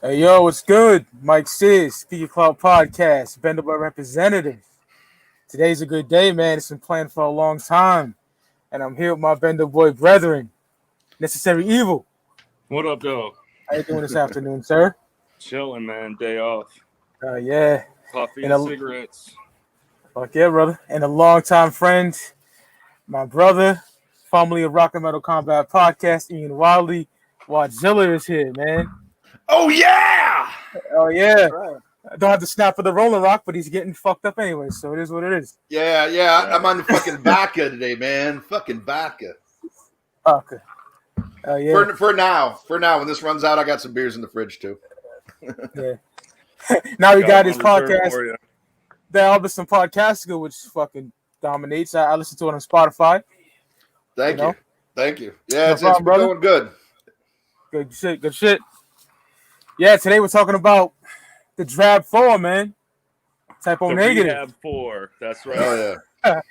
Hey yo, what's good? Mike Sears, Speaker Clout Podcast, Bendable Representative. Today's a good day, man. It's been planned for a long time. And I'm here with my Bender Boy brethren, Necessary Evil. What up, though? How you doing this afternoon, sir? Chilling, man. Day off. Yeah. Coffee And and cigarettes. Fuck yeah, brother. And a longtime friend, my brother, formerly of Rock and Metal Combat Podcast, Ian Wadley. Wadzilla is here, man. Oh, yeah! Oh, yeah. I don't have to snap for the Rolling Rock, but he's getting fucked up anyway, so it is what it is. Yeah. I'm on the fucking vodka today, man. Fucking vodka. Okay. Yeah. For now, when this runs out, I got some beers in the fridge too. Yeah. Now we got his podcast, the Albus Podcastica, which fucking dominates. I listen to it on Spotify. Thank you. Yeah, No it's problem, been going good. Good shit. Yeah, today we're talking about the Drab 4, man. Typo Negative. Rehab 4, that's right. Oh, yeah.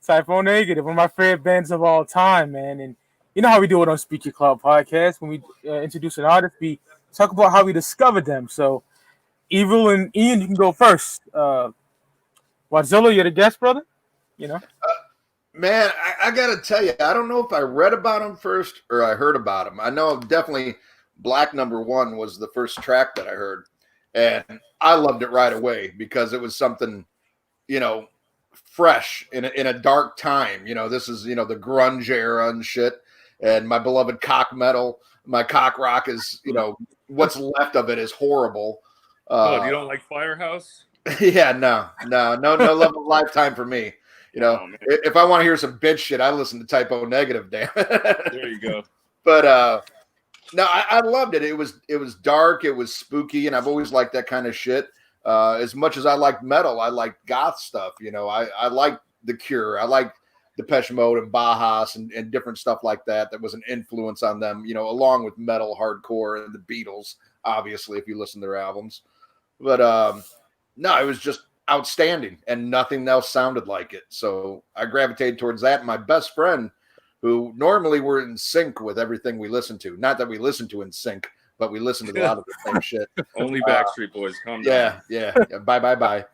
Typo Negative, one of my favorite bands of all time, man. And you know how we do it on Speak Your Cloud Podcast. When we introduce an artist, we talk about how we discovered them. So, Evil and Ian, you can go first. Wadzilla, you're the guest, brother. You know? Man, I got to tell you, I don't know if I read about him first or I heard about him. I know definitely Black Number 1 was the first track that I heard. And I loved it right away because it was something, fresh in a dark time. This is, the grunge era and shit. And my beloved cock metal, my cock rock is, what's left of it is horrible. You don't like Firehouse? Yeah, no love of lifetime for me. If I want to hear some bitch shit, I listen to Typo Negative. Damn. There you go. But no, I loved it. It was dark. It was spooky, and I've always liked that kind of shit. As much as I like metal, I like goth stuff. I like The Cure. I like Depeche Mode and Bajas and different stuff like that. That was an influence on them. Along with metal, hardcore, and the Beatles. Obviously, if you listen to their albums, but no, it was just outstanding, and nothing else sounded like it. So I gravitated towards that. And my best friend, who normally we're in sync with everything we listen to. Not that we listen to in sync, but we listen to a lot of the same shit. Only Backstreet Boys. Calm down. Yeah. Bye.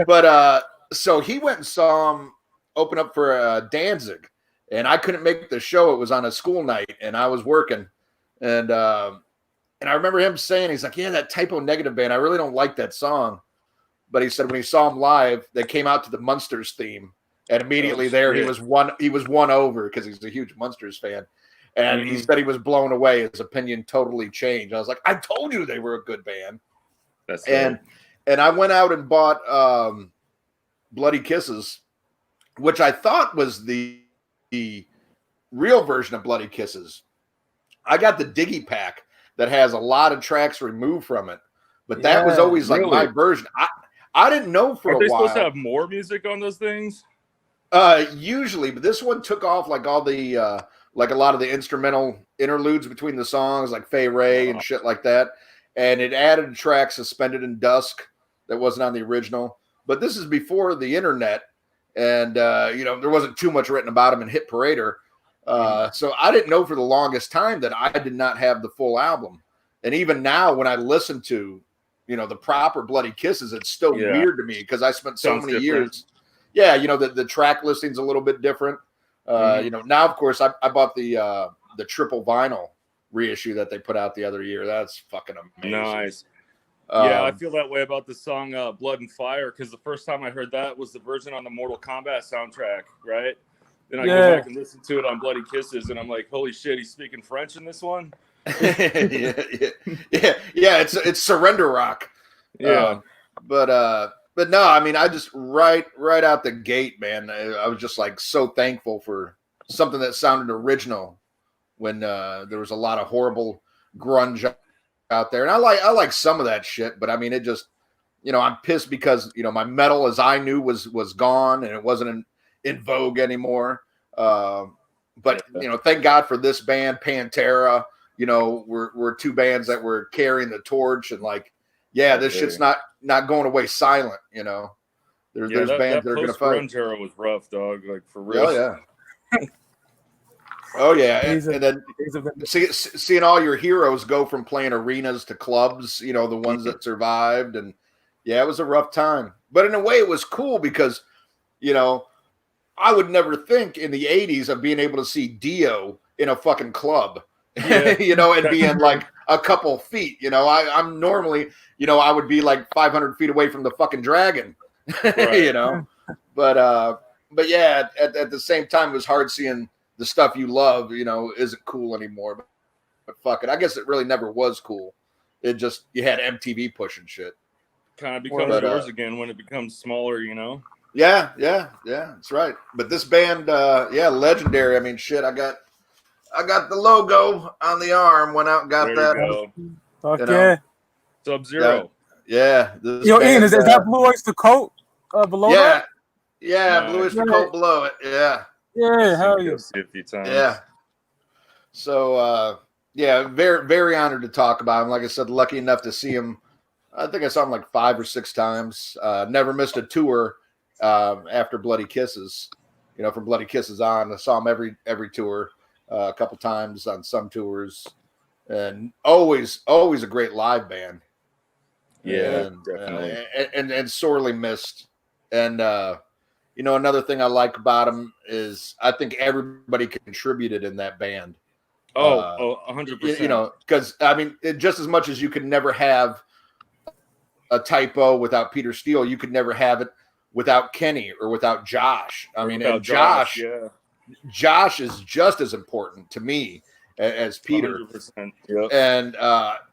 But so he went and saw him open up for Danzig, and I couldn't make the show. It was on a school night, and I was working, and I remember him saying, he's like, yeah, that Typo Negative band, I really don't like that song. But he said when he saw him live, they came out to the Munsters theme. And immediately he was won over because he's a huge Munsters fan. And he said he was blown away. His opinion totally changed. I was like, I told you they were a good band. That's and I went out and bought Bloody Kisses, which I thought was the real version of Bloody Kisses. I got the Diggy Pack that has a lot of tracks removed from it. But that was always like my version. I didn't know for a while. Are they supposed to have more music on those things? Usually, but this one took off like all the like a lot of the instrumental interludes between the songs, like Fay Ray and shit like that. And it added a track, Suspended in Dusk, that wasn't on the original. But this is before the internet, and there wasn't too much written about him in Hit Parader. So I didn't know for the longest time that I did not have the full album. And even now, when I listen to the proper Bloody Kisses, it's still weird to me because I spent so many years. Yeah, the track listing's a little bit different. Now of course I bought the triple vinyl reissue that they put out the other year. That's fucking amazing. Nice. Yeah, I feel that way about the song Blood and Fire because the first time I heard that was the version on the Mortal Kombat soundtrack, right? Then I go back and listen to it on Bloody Kisses, and I'm like, holy shit, he's speaking French in this one? yeah. It's surrender rock. But no, I mean, I just right out the gate, man, I was just like so thankful for something that sounded original when there was a lot of horrible grunge out there. And I like some of that shit, but I mean, it just, I'm pissed because, my metal as I knew was gone and it wasn't in vogue anymore. But, thank God for this band, Pantera, we're two bands that were carrying the torch and like, this shit's not going away silent, There's bands that are going to fight. Grunge era was rough, dog. Like for real. Yeah. Oh yeah, and then seeing all your heroes go from playing arenas to clubs, the ones that survived, and yeah, it was a rough time. But in a way, it was cool because, I would never think in the '80s of being able to see Dio in a fucking club, and being like a couple feet. I'm normally, I would be like 500 feet away from the fucking Dragon, right. But yeah, at the same time, it was hard seeing the stuff you love, isn't cool anymore. But fuck it, I guess it really never was cool. It just, you had MTV pushing shit. Kind of becomes yours again when it becomes smaller, Yeah, that's right. But this band, legendary. I mean, shit, I got the logo on the arm. Went out and got that. Okay. Sub-Zero. Yeah. Ian, is that Blue Oyster Cult below that? Yeah, Blue Oyster Cult below it. Yeah. Yeah, hell yeah. See a few times. Yeah. So, very, very honored to talk about him. Like I said, lucky enough to see him. I think I saw him like 5 or 6 times. Never missed a tour after Bloody Kisses. From Bloody Kisses on, I saw him every tour, a couple times on some tours, and always a great live band. Yeah, definitely. And sorely missed. And another thing I like about him is I think everybody contributed in that band. 100%. Because I mean, just as much as you could never have a Typo without Peter Steele, you could never have it without Kenny or without Josh. I mean, and Josh is just as important to me as Peter. 100%. Yep. And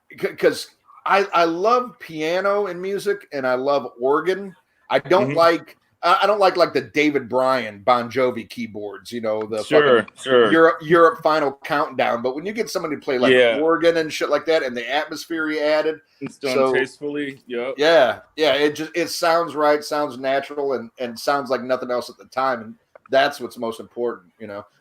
because I love piano in music and I love organ. I don't like the David Bryan Bon Jovi keyboards, the Europe Final Countdown. But when you get somebody to play like organ and shit like that, and the atmosphere he added, it's done tastefully. Yeah. It sounds right, sounds natural, and sounds like nothing else at the time, and that's what's most important,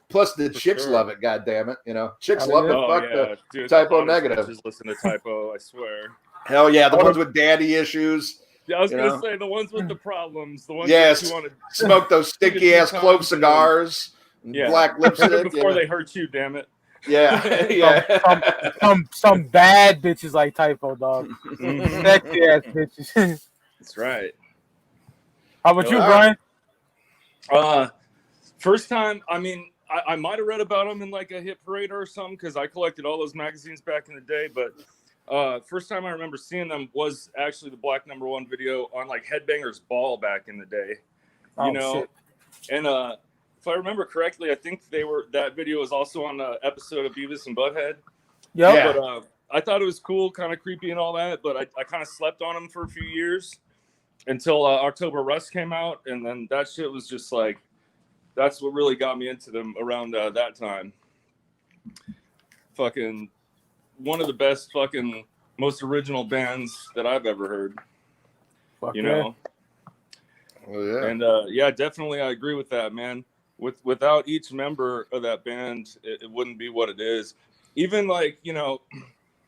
Plus the chicks love it. God damn it, chicks love it. Fuck the Typo Negative. Just listen to Typo. I swear. Hell yeah, the ones with daddy issues. Yeah, I was gonna say the ones with the problems, the ones that you want to smoke those stinky ass clove cigars, black lipstick before they hurt you. Damn it. Yeah. Some bad bitches like Typo, dog. Sexy ass bitches. That's right. How about you, Brian? First time. I mean, I might have read about them in like a hit parade or something because I collected all those magazines back in the day, but. First time I remember seeing them was actually the Black #1 video on like Headbangers Ball back in the day, Shit. And if I remember correctly, I think that video was also on an episode of Beavis and Butthead. Yeah. But I thought it was cool, kind of creepy and all that, but I kind of slept on them for a few years until October Rust came out, and then that shit was just like, that's what really got me into them around that time. Fucking one of the best fucking most original bands that I've ever heard. Oh, yeah. And definitely I agree with that, man. Without each member of that band, it wouldn't be what it is. Even like,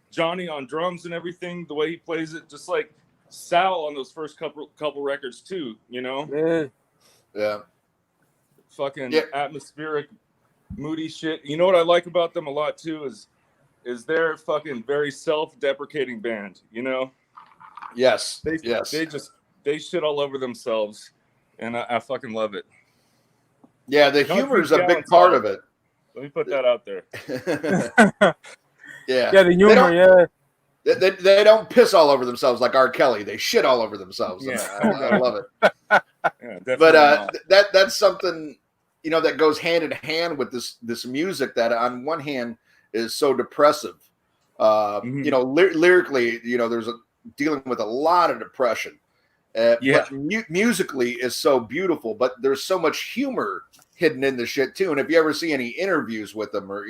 Johnny on drums and everything, the way he plays it, just like Sal on those first couple records too, Yeah. Fucking atmospheric, moody shit. You know what I like about them a lot too is their fucking very self-deprecating band, Yes. They shit all over themselves, and I fucking love it. Yeah, the humor is a big part of it. Let me put that out there. Yeah. Yeah, the humor, They don't piss all over themselves like R. Kelly. They shit all over themselves. Yeah. I love it. Yeah, definitely. But that's something, that goes hand in hand with this music that on one hand is so depressive. Lyrically, there's dealing with a lot of depression. But musically is so beautiful, but there's so much humor hidden in the shit too. And if you ever see any interviews with them or,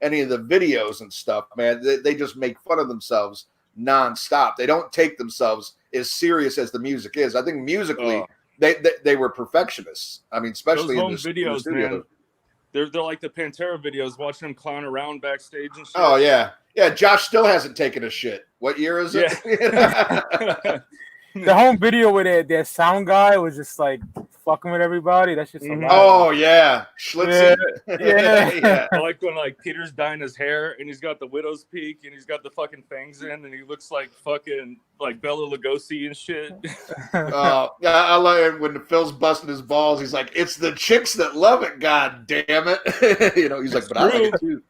any of the videos and stuff, man, they just make fun of themselves nonstop. They don't take themselves as serious as the music is. I think musically they were perfectionists. I mean, especially those in videos, the man. They're like the Pantera videos, watching them clown around backstage and shit. Oh yeah. Yeah, Josh still hasn't taken a shit. What year is it? The home video where their sound guy was just like fucking with everybody. That's just oh yeah, Schlitzy. Yeah. I like when like Peter's dyeing his hair and he's got the widow's peak and he's got the fucking fangs in and he looks like fucking like Bela Lugosi and shit. I like when Phil's busting his balls. He's like, "It's the chicks that love it. God damn it!" He's like, "But I like it too."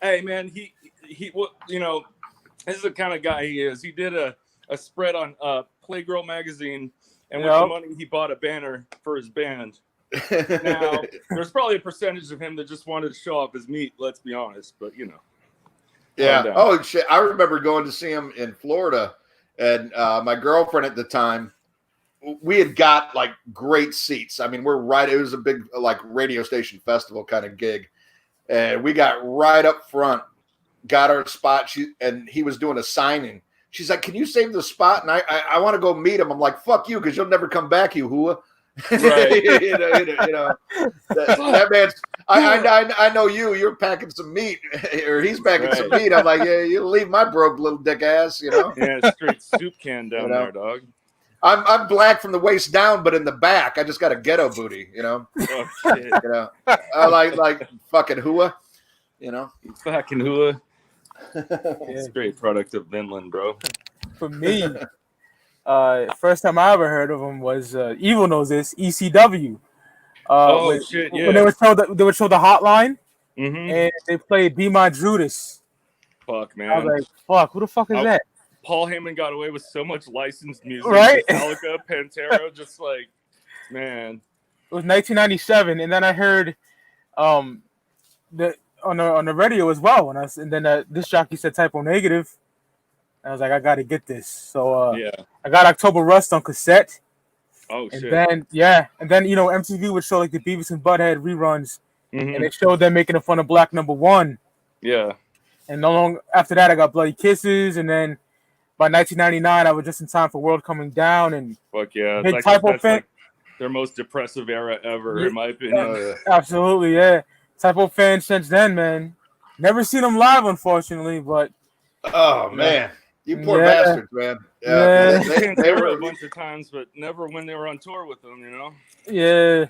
Hey man, he you know, this is the kind of guy he is. He did a spread on Playgirl magazine, and with the money he bought a banner for his band. Now there's probably a percentage of him that just wanted to show off his meat, let's be honest, but you know. Yeah. Oh shit, I remember going to see him in Florida, and my girlfriend at the time, we had got like great seats. I mean, it was a big like radio station festival kind of gig, and we got right up front, got our spot. And he was doing a signing. She's like, "Can you save the spot?" And I want to go meet him. I'm like, "Fuck you, because you'll never come back, you hooah." Right. that man's. I know you. You're packing some meat, or he's packing some meat. I'm like, yeah, you leave my broke little dick ass, Yeah, straight soup can down there, dog. I'm black from the waist down, but in the back, I just got a ghetto booty, Oh shit. I like fucking hooah, Fucking hooah. It's a great product of Vinland, bro. For me, first time I ever heard of him was Evil knows this, ECW. Shit, yeah. When they would show the hotline, and they played Be My Judas. Fuck, man. I was like, fuck, who the fuck is that? Paul Heyman got away with so much licensed music. Right? Metallica, Pantera, just like, man. It was 1997, and then I heard on the radio as well, and then this jockey said Typo Negative. I was like, I gotta get this. So I got October Rust on cassette. Oh shit. And then MTV would show like the Beavis and Butthead reruns, and they showed them making fun of Black Number One. Yeah. And no long after that, I got Bloody Kisses, and then by 1999, I was just in time for World Coming Down, and fuck yeah, big Typo fan. Like their most depressive era ever, in my opinion. Absolutely, yeah. Typo fan since then, man. Never seen them live, unfortunately, but oh man, you poor bastards, man. Yeah, they were a bunch of times, but never when they were on tour with them, Yeah,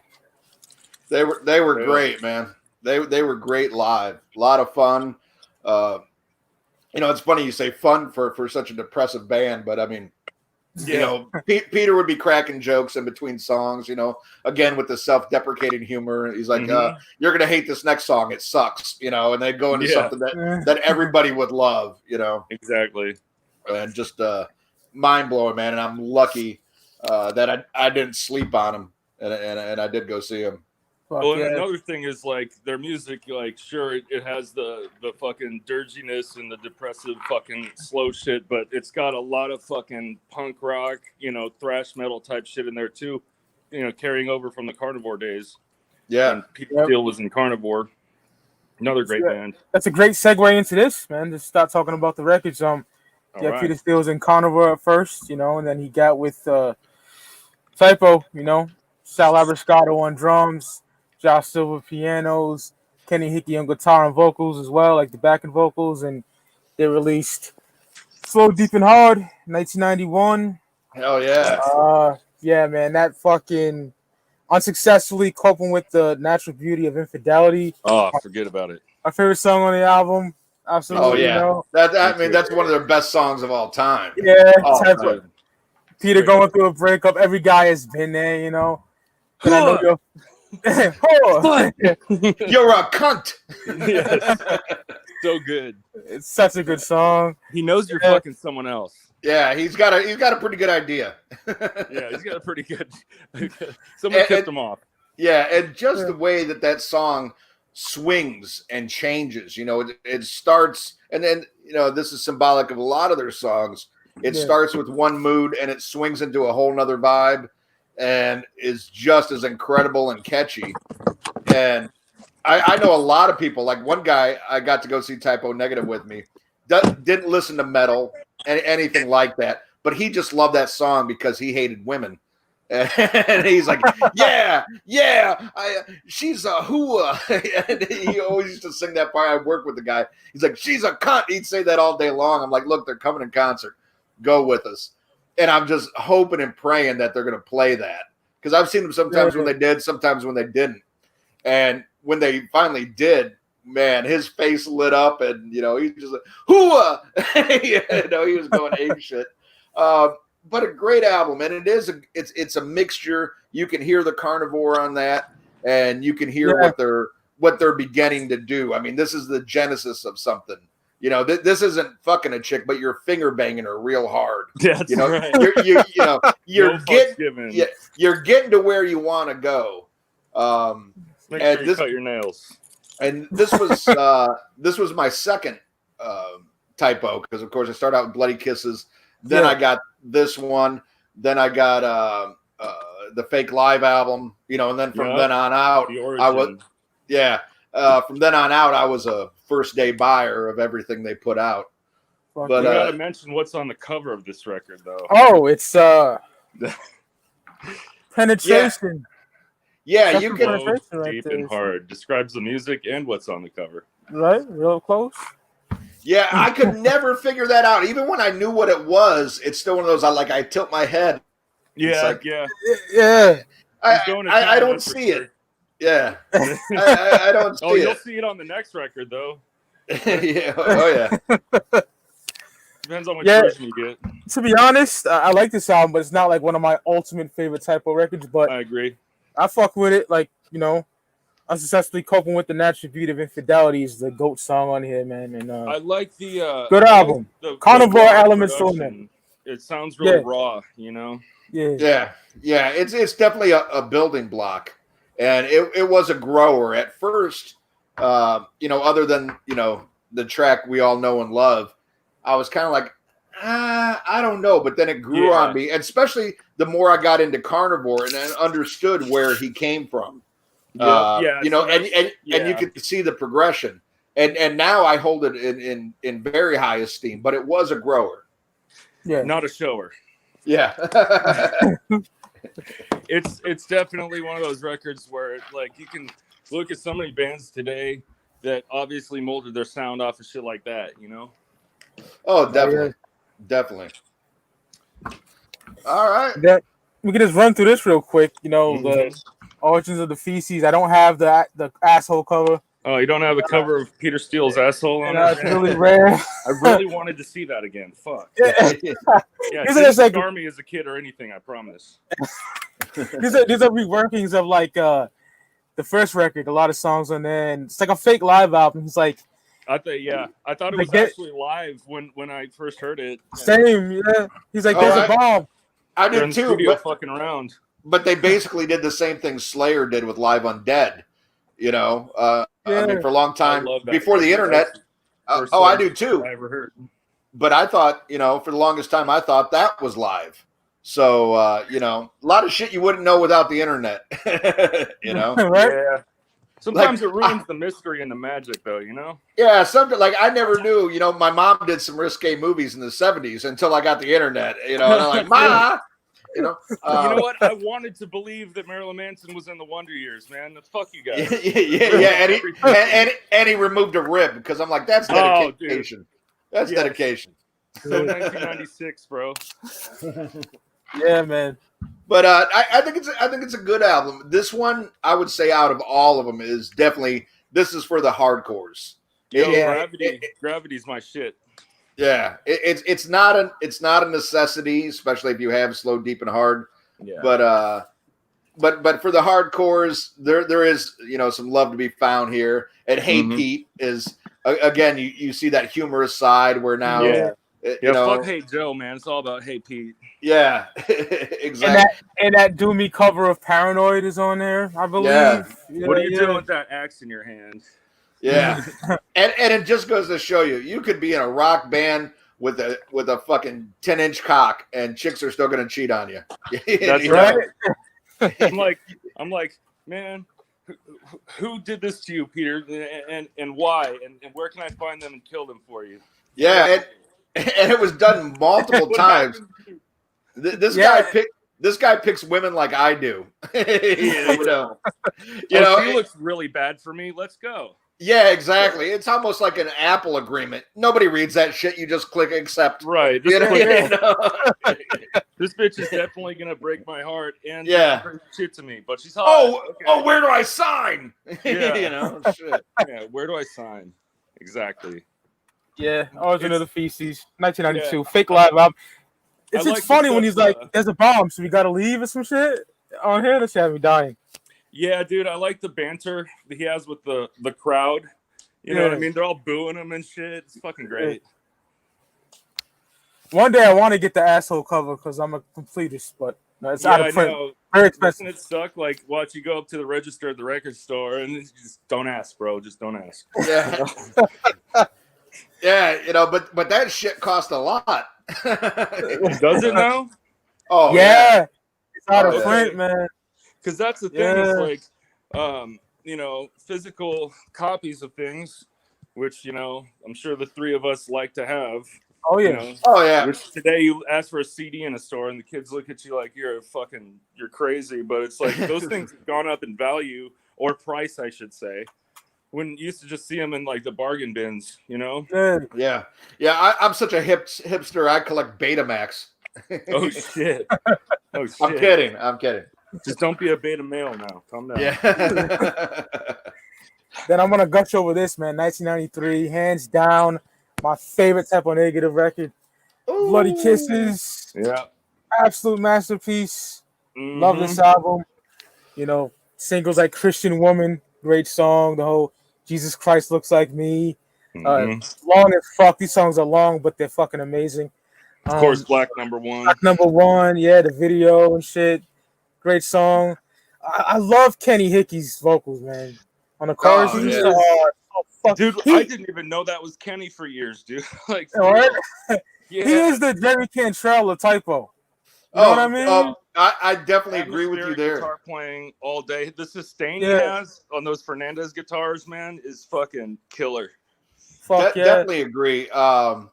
they were great, man. They were great live. A lot of fun. It's funny you say fun for such a depressive band, but I mean, Peter would be cracking jokes in between songs, again with the self-deprecating humor. He's like, you're going to hate this next song. It sucks, and they go into something that everybody would love, Exactly. And just mind blowing, man. And I'm lucky that I didn't sleep on him and I did go see him. Well, another thing is like their music, like sure it has the fucking dirginess and the depressive fucking slow shit, but it's got a lot of fucking punk rock, thrash metal type shit in there too, carrying over from the Carnivore days. Yeah, and Peter Steele was in Carnivore. Another great band. That's a great segue into this, man. Just start talking about the records. Right. Peter Steele was in Carnivore at first, and then he got with Typo, Sal Abiscato on drums. Josh Silver pianos, Kenny Hickey on guitar and vocals as well, like the backing vocals, and they released Slow, Deep, and Hard, 1991. Hell yeah. Yeah, man, that fucking unsuccessfully coping with the natural beauty of infidelity. Oh, forget about it. My favorite song on the album. Absolutely. Oh, yeah. That's one of their best songs of all time. Yeah. Peter going through a breakup. Every guy has been there, And I know you're you're a cunt. Yes. So good. It's such a good song. He knows you're fucking someone else. Yeah, he's got a pretty good idea. Yeah, he's got a pretty good. Someone tipped him off. Yeah, and just the way that song swings and changes. It starts, and then this is symbolic of a lot of their songs. It starts with one mood and it swings into a whole nother vibe. And is just as incredible and catchy. And I know a lot of people, like one guy I got to go see Typo Negative with me, didn't listen to metal, anything like that, but he just loved that song because he hated women. And he's like, she's a hooah. And he always used to sing that part. I worked with the guy. He's like, she's a cunt. He'd say that all day long. I'm like, look, they're coming in concert. Go with us. and I'm just hoping and praying that they're going to play that, because I've seen them sometimes when they did, sometimes when they didn't. And when they finally did, man, his face lit up, and he just like, hooah! He was going ape shit. But a great album, and it's a mixture. You can hear the Carnivore on that, and you can hear what they're beginning to do. I mean, this is the genesis of something. This isn't fucking a chick, but you're finger banging her real hard. That's right. You're getting to where you want to go. Make sure you cut your nails. And this was my second typo, because of course I started out with Bloody Kisses, then I got this one, then I got the Fake Live album, and then from then on out from then on out I was a first day buyer of everything they put out. But you gotta mention what's on the cover of this record, though. Oh, it's Penetration. Yeah, you can deep and hard. Describes the music and what's on the cover. Right, real close. Yeah, I could never figure that out. Even when I knew what it was, it's still one of those I tilt my head. Yeah, yeah. I don't see it. Yeah, I don't see it. Oh, you'll see it on the next record, though. Yeah. Oh, yeah. Depends on which version you get. To be honest, I like this album, but it's not like one of my ultimate favorite typo records. But I agree. I fuck with it. Like, Unsuccessfully Coping with the Natural Beauty of Infidelity is the GOAT song on here, man. And I like the good album. The Carnivore elements on there. It sounds real raw, Yeah. Yeah. It's definitely a building block, and it was a grower at first. Other than the track we all know and love, I was kind of like, I don't know, but then it grew on me, and especially the more I got into Carnivore and understood where he came from. And you could see the progression, and now I hold it in very high esteem. But it was a grower, not a shower. Yeah, it's definitely one of those records where you can look at so many bands today that obviously molded their sound off of shit like that. Oh, definitely. All right. We can just run through this real quick. The Origins of the Feces. I don't have the asshole cover. Oh, you don't have the cover of Peter Steele's asshole on it? It's really rare. I really wanted to see that again. Fuck. Yeah, didn't scar me as a kid or anything, I promise. These are reworkings of the first record. A lot of songs on there, and it's like a Fake Live album. It's like I thought it was actually live when I first heard it. Same, yeah. He's like, there's a bomb. I did too, but fucking around. But they basically did the same thing Slayer did with Live Undead. I mean, for a long time before the internet. I do too. I ever heard. But I thought, for the longest time, I thought that was live. So, a lot of shit you wouldn't know without the internet. Right? Yeah. Sometimes it ruins the mystery and the magic, though, Yeah, something I never knew. My mom did some risque movies in the 70s until I got the internet. And I'm like, Ma. You know what? I wanted to believe that Marilyn Manson was in the Wonder Years, man. Fuck you guys. Yeah. And he removed a rib, because I'm like, that's dedication. That's dedication. 1996, bro. Yeah, man. But I think it's a good album. This one, I would say, out of all of them, is definitely, this is for the hardcores. Gravity's my shit. Yeah, it's not a necessity, especially if you have Slow, Deep, and Hard. Yeah. But for the hardcores, there is some love to be found here. And Hey Pete is again, you see that humorous side where now fuck Hey Joe, man. It's all about Hey Pete. Yeah, exactly. And that Doomy cover of Paranoid is on there, I believe. Yeah. What are you doing with that axe in your hand? Yeah, and it just goes to show you could be in a rock band with a fucking 10-inch cock, and chicks are still gonna cheat on you. That's right. I'm like, man, who did this to you, Peter, and why, and where can I find them and kill them for you? Yeah, and it was done multiple times. This guy picks women like I do. She looks really bad for me. Let's go. Yeah, exactly. It's almost like an Apple agreement. Nobody reads that shit. You just click accept. Right. You know? This bitch is definitely gonna break my heart and bring shit to me. But she's hot. Oh, where do I sign? Yeah. You know, shit. Yeah, where do I sign? Exactly. Yeah, Origin of the Feces, 1992, fake live album. It's just funny when he's like, "There's a bomb, so we gotta leave" or some shit on here. That shit had me dying. Yeah, dude, I like the banter that he has with the crowd. You know what I mean? They're all booing him and shit. It's fucking great. One day I want to get the asshole cover because I'm a completist, but no, it's out of print. Very expensive. Doesn't it suck? Like, watch you go up to the register at the record store and just don't ask, bro. Just don't ask. Yeah. Yeah, you know, but that shit cost a lot. Does it now? Oh yeah. It's out of print, man. Because that's the thing. It's like, you know, physical copies of things, which, you know, I'm sure the three of us like to have. Oh yeah. You know, oh yeah. Which today you ask for a CD in a store and the kids look at you like you're crazy. But it's like those things have gone up in value or price, I should say. When you used to just see them in like the bargain bins, you know? Yeah. I'm such a hipster. I collect Betamax. Oh shit. Oh shit. I'm kidding. Just don't be a beta male now. Calm down. Yeah. Then I'm gonna gush over this, man. 1993, hands down, my favorite Type O Negative record. Ooh. Bloody Kisses. Yeah. Absolute masterpiece. Love this album. You know, singles like Christian Woman, great song. The whole Jesus Christ Looks Like Me. Long as fuck. These songs are long, but they're fucking amazing. Of course, Black Number One. Black Number One, yeah, the video and shit. Great song. I love Kenny Hickey's vocals, man. On the chorus, he's so hard. Dude, I didn't even know that was Kenny for years, dude. Like, he is the Jerry Cantrell of Typo. You know what I mean? I definitely agree with you there. Guitar playing all day. The sustain he has on those Fernandez guitars, man, is fucking killer. Definitely agree. And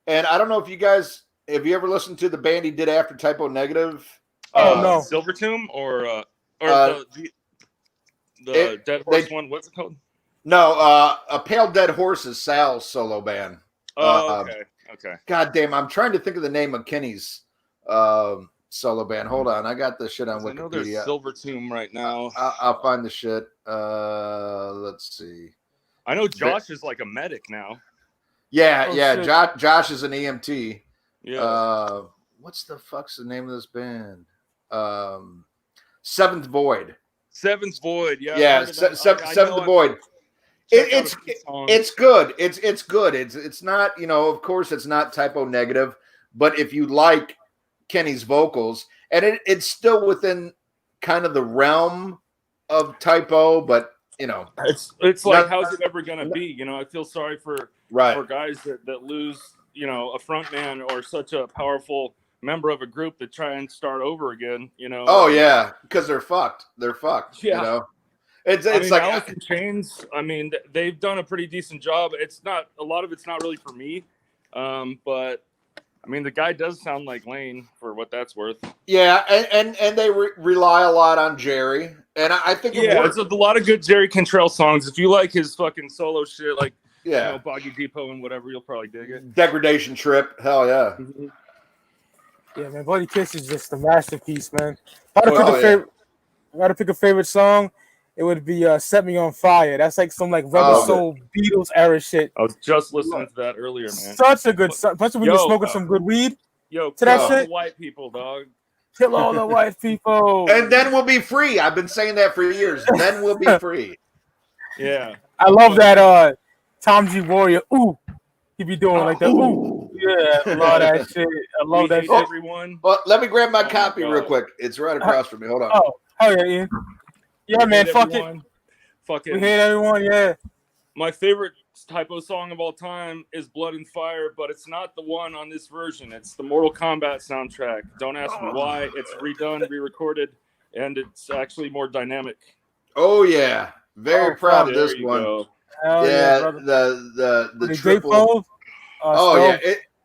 I don't know if you guys, have you ever listened to the band he did after Type O Negative? No. Silvertomb or the Dead Horse one. What's it called? No, A Pale Dead Horse is Sal's solo band. Oh, okay. God damn, I'm trying to think of the name of Kenny's solo band. Hold on, I got this shit on Wikipedia. I know there's Silvertomb right now. I'll find the shit. Let's see. I know Josh is like a medic now. Yeah. Josh is an EMT. Yeah. What's the fuck's the name of this band? Seventh Void. Seventh Void. Yeah. Seventh Void. It's good. It's good. It's not, you know, of course it's not Type O Negative, but if you like Kenny's vocals, and it's still within kind of the realm of Type O, but you know, it's like, how's it ever gonna be? You know, I feel sorry for guys that lose, you know, a front man or such a powerful member of a group that try and start over again, you know. Oh yeah, because they're fucked. Yeah. You know, it's like Alice in Chains. I mean, they've done a pretty decent job. It's not a lot of it's not really for me, but I mean, the guy does sound like Lane for what that's worth. Yeah, and they rely a lot on Jerry, and I think there's a lot of good Jerry Cantrell songs. If you like his fucking solo shit, like you know, Boggy Depot and whatever, you'll probably dig it. Degradation Trip, hell yeah. Mm-hmm. Yeah, man, Bloody Kiss is just a masterpiece, man. If I had to pick a favorite song, it would be "Set Me on Fire." That's like some like Rebel Soul Beatles era shit. I was just listening to that earlier, man. Such a good song, especially when you're smoking some good weed. To that kill shit. The white people, dog. Kill all the white people, and then we'll be free. I've been saying that for years. Then we'll be free. Yeah, I love that. Tom G. Warrior, ooh, he be doing like that. Ooh, yeah, I love that shit. I love that shit. Everyone. Well, let me grab my copy real quick. It's right across from me. Hold on. Oh yeah, Ian. Yeah, man, fuck it. We hate everyone, yeah. My favorite Type O song of all time is Blood and Fire, but it's not the one on this version. It's the Mortal Kombat soundtrack. Don't ask me why. It's redone, re-recorded, and it's actually more dynamic. Oh, yeah. Very proud of this one. Yeah, the triple.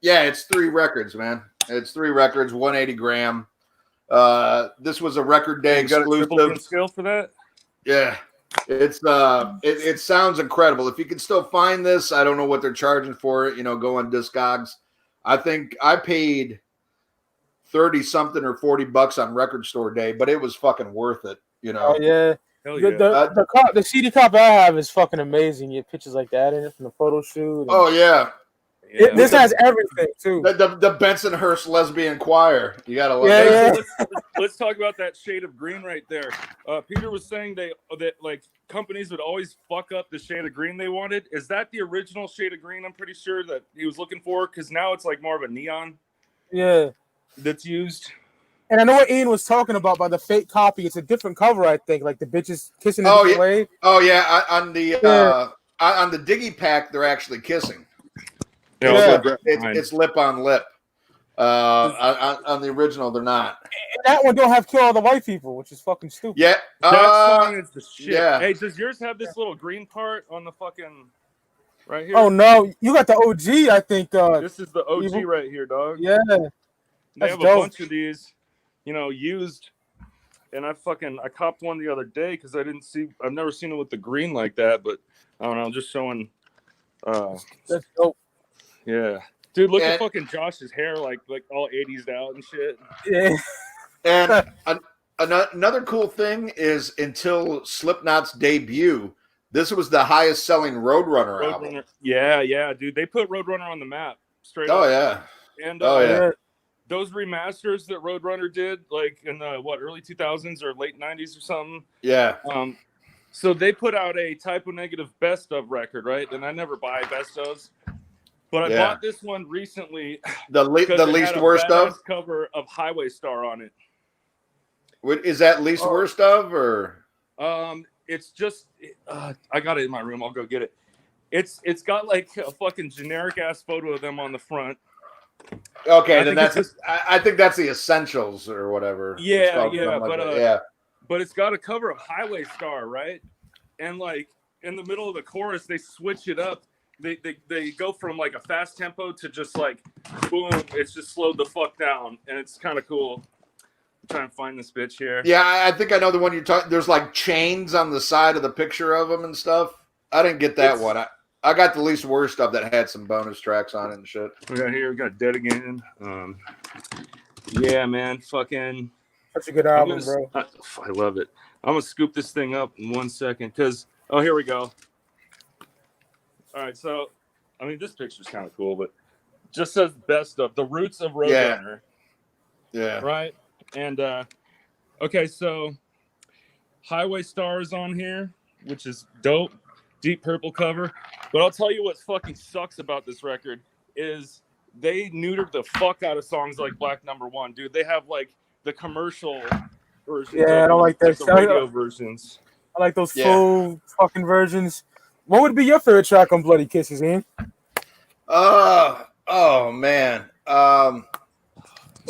It's 3 records, man. It's 3 records, 180 gram. This was a record day exclusive. Got a triple scale for that? Yeah. It sounds incredible. If you can still find this, I don't know what they're charging for it. Go on Discogs. I think I paid 30 something or $40 on Record Store Day, but it was fucking worth it. Oh yeah. Hell yeah. The CD copy I have is fucking amazing. You get pictures like that in it from the photo shoot. Oh yeah. This has everything too. The Bensonhurst Lesbian Choir. You gotta love it. Let's talk about that shade of green right there. Peter was saying that like companies would always fuck up the shade of green they wanted. Is that the original shade of green? I'm pretty sure that he was looking for, because now it's like more of a neon. Yeah. That's used. And I know what Ian was talking about by the fake copy. It's a different cover, I think. Like the bitches kissing a different way. Oh yeah. On the Digipack, they're actually kissing. It's lip on lip. On the original, they're not. And that one don't have Kill All the White People, which is fucking stupid. Yeah, that song is the shit. Yeah. Hey, does yours have this little green part on the fucking right here? Oh no, you got the OG. I think this is the OG Evil. Right here, dog. Yeah, they have a bunch of these, used. And I copped one the other day because I've never seen it with the green like that. But I don't know, just showing. That's dope. Yeah, dude, look at fucking Josh's hair, like all 80s out and shit. Yeah. And another cool thing is, until Slipknot's debut, this was the highest selling Roadrunner album. Yeah, dude, they put Roadrunner on the map straight up. Oh yeah. And yeah. Those remasters that Roadrunner did, like in the early 2000s or late 90s or something. Yeah. So they put out a Typo Negative best of record, right? And I never buy best ofs. But I bought this one recently. The least worst of cover of Highway Star on it. Is that least worst of, or? It's just I got it in my room. I'll go get it. It's got like a fucking generic ass photo of them on the front. Okay, then I think that's the essentials or whatever. Yeah, but it's got a cover of Highway Star, right? And like in the middle of the chorus, they switch it up. They go from like a fast tempo to just like boom, it's just slowed the fuck down, and it's kind of cool. I'm trying to find this bitch here. Yeah, I think I know the one you're talking. There's like chains on the side of the picture of them and stuff. I didn't get that one. I got the least worst stuff that had some bonus tracks on it and shit. We got Dead Again. Yeah, man, fucking. That's a good album, bro. I love it. I'm gonna scoop this thing up in 1 second because here we go. All right, so I mean, this picture's kind of cool, but just says best of the roots of Roadrunner. Yeah. Right. And okay, so Highway Star is on here, which is dope. Deep purple cover. But I'll tell you what fucking sucks about this record is they neutered the fuck out of songs like Black Number One, dude. They have like the commercial versions. Yeah, I don't like that. The radio versions. I like those full fucking versions. What would be your favorite track on Bloody Kisses, Ian? Oh man. Well,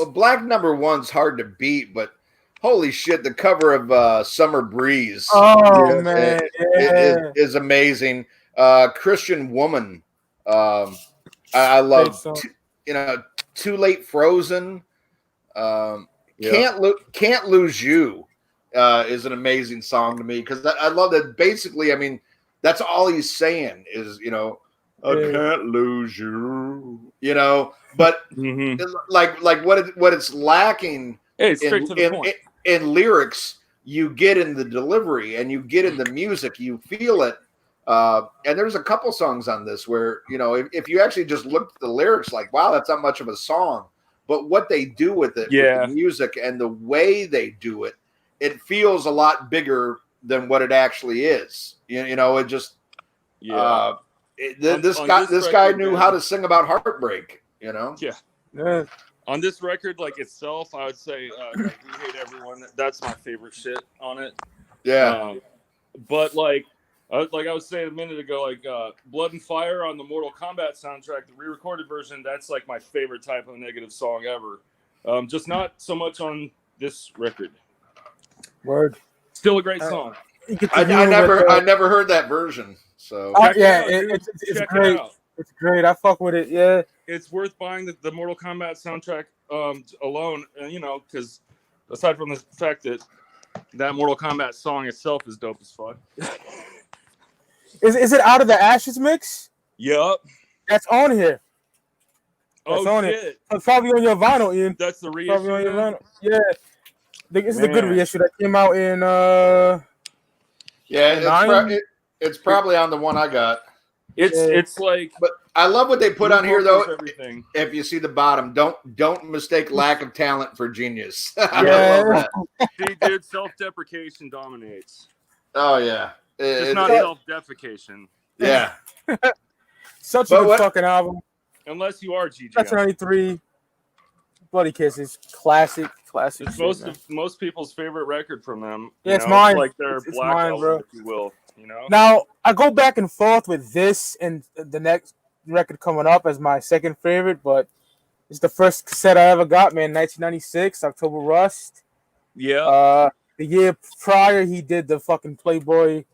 Black Number One's hard to beat, but holy shit, the cover of Summer Breeze is amazing. Christian Woman. I love Too Late Frozen. Can't Lose You is an amazing song to me because I love that. Basically, I mean, that's all he's saying is, I can't lose you, but like what it's lacking in lyrics, you get in the delivery and you get in the music, you feel it. And there's a couple songs on this where, if you actually just look at the lyrics, like, wow, that's not much of a song, but what they do with it, with the music and the way they do it, it feels a lot bigger than what it actually is. It just, this guy knew how to sing about heartbreak, Yeah. On this record, like itself, I would say We Hate Everyone. That's my favorite shit on it. Yeah. But like I was saying a minute ago, like Blood and Fire on the Mortal Kombat soundtrack, the re-recorded version, that's like my favorite Typo Negative song ever. Just not so much on this record. Word. Still a great song. I never heard that version. So it's great. It's great. I fuck with it. Yeah. It's worth buying the Mortal Kombat soundtrack alone, because aside from the fact that That Mortal Kombat song itself is dope as fuck. Is it Out of the Ashes mix? Yup. That's on here. That's on shit. it. It's probably on your vinyl, Ian. That's the reissue. Yeah. This is the good reissue that came out in it's probably on the one I got. It's like, but I love what they put on here though. Everything. If you see the bottom, don't mistake lack of talent for genius. Yeah. See, dude, self-deprecation dominates. Oh yeah, it's not self-defecation. Yeah. Such a good fucking album. Unless you are GG. That's 93. Bloody Kisses, classic. It's most people's favorite record from them. Yeah, it's mine. Like their black album, if you will. You know. Now I go back and forth with this and the next record coming up as my second favorite, but it's the first cassette I ever got, man. 1996, October Rust. Yeah. The year prior, he did the fucking Playgirl,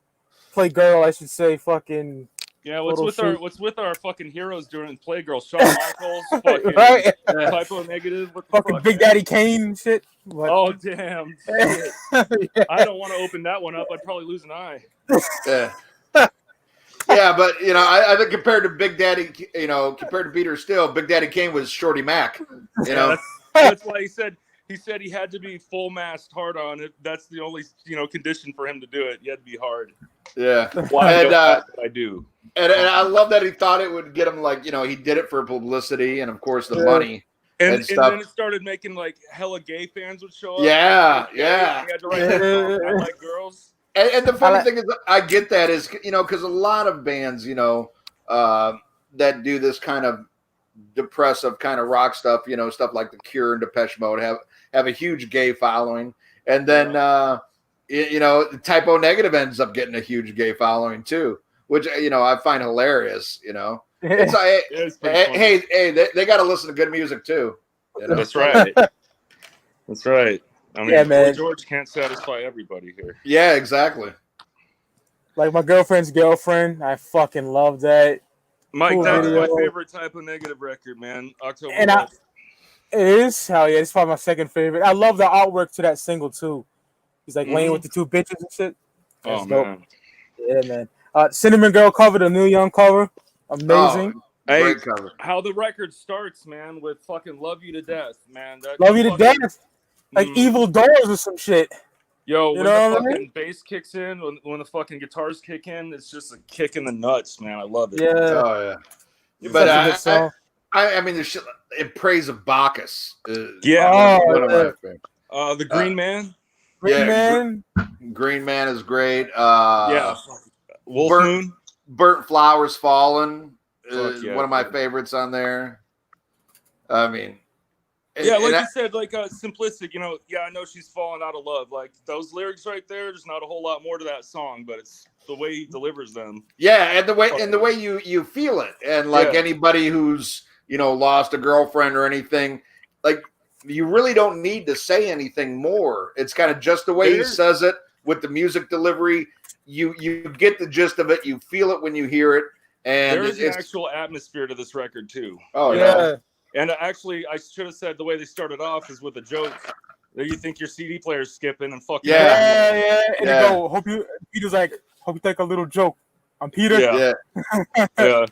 I should say, fucking. Yeah, what's with our fucking heroes doing Playgirl? Shawn Michaels, fucking right? Typo Negative, what the fucking fuck, Big Daddy Kane shit. What? Oh damn! Yeah. I don't want to open that one up. I'd probably lose an eye. Yeah. Yeah, but I think compared to Big Daddy, compared to Peter Steele, Big Daddy Kane was Shorty Mac. That's why he said he had to be full mast hard on it. That's the only condition for him to do it. You had to be hard. Yeah. I do. And I love that he thought it would get him he did it for publicity and of course the money and stuff. And then it started making hella gay fans would show up. Yeah. He had to write I like girls. And the funny thing is, I get that is because a lot of bands that do this kind of depressive kind of rock stuff, stuff like The Cure and Depeche Mode have a huge gay following, and then Typo Negative ends up getting a huge gay following too, which I find hilarious. It's hey, they got to listen to good music too. That's right. That's right. I mean, man. George can't satisfy everybody here. Yeah, exactly. Like My Girlfriend's Girlfriend, I fucking love that. Mike, that's my favorite Typo Negative record, man. October. And it is? Hell yeah, it's probably my second favorite. I love the artwork to that single too. He's laying with the two bitches and shit. That's dope. Man. Yeah, man. Cinnamon Girl cover, the Neil Young cover. Amazing. Great cover. How the record starts, man, with fucking Love You to Death, man. Love You to Death. Like Evil Doors or some shit. Yo, when the fucking bass kicks in, when the fucking guitars kick in, it's just a kick in the nuts, man. I love it. Yeah. Oh, yeah. But I mean, there's shit in praise of Bacchus. Yeah. One of my favorites. The Green Man. Green Man. Green Man is great. Yeah. Wolf Moon. Burnt Flowers Fallen is one of my favorites on there. I mean. Yeah, like you said, simplistic, I know she's falling out of love. Like those lyrics right there, there's not a whole lot more to that song, but it's the way he delivers them. Yeah, and the way you feel it. And anybody who's, lost a girlfriend or anything, you really don't need to say anything more. It's kind of just the way he says it with the music delivery. You get the gist of it, you feel it when you hear it. And there's an actual atmosphere to this record too. Oh yeah. And actually, I should have said the way they started off is with a joke that you think your CD player's skipping and fucking. Yeah. And they go, Peter's like, hope you take a little joke. I'm Peter. Yeah. Yeah.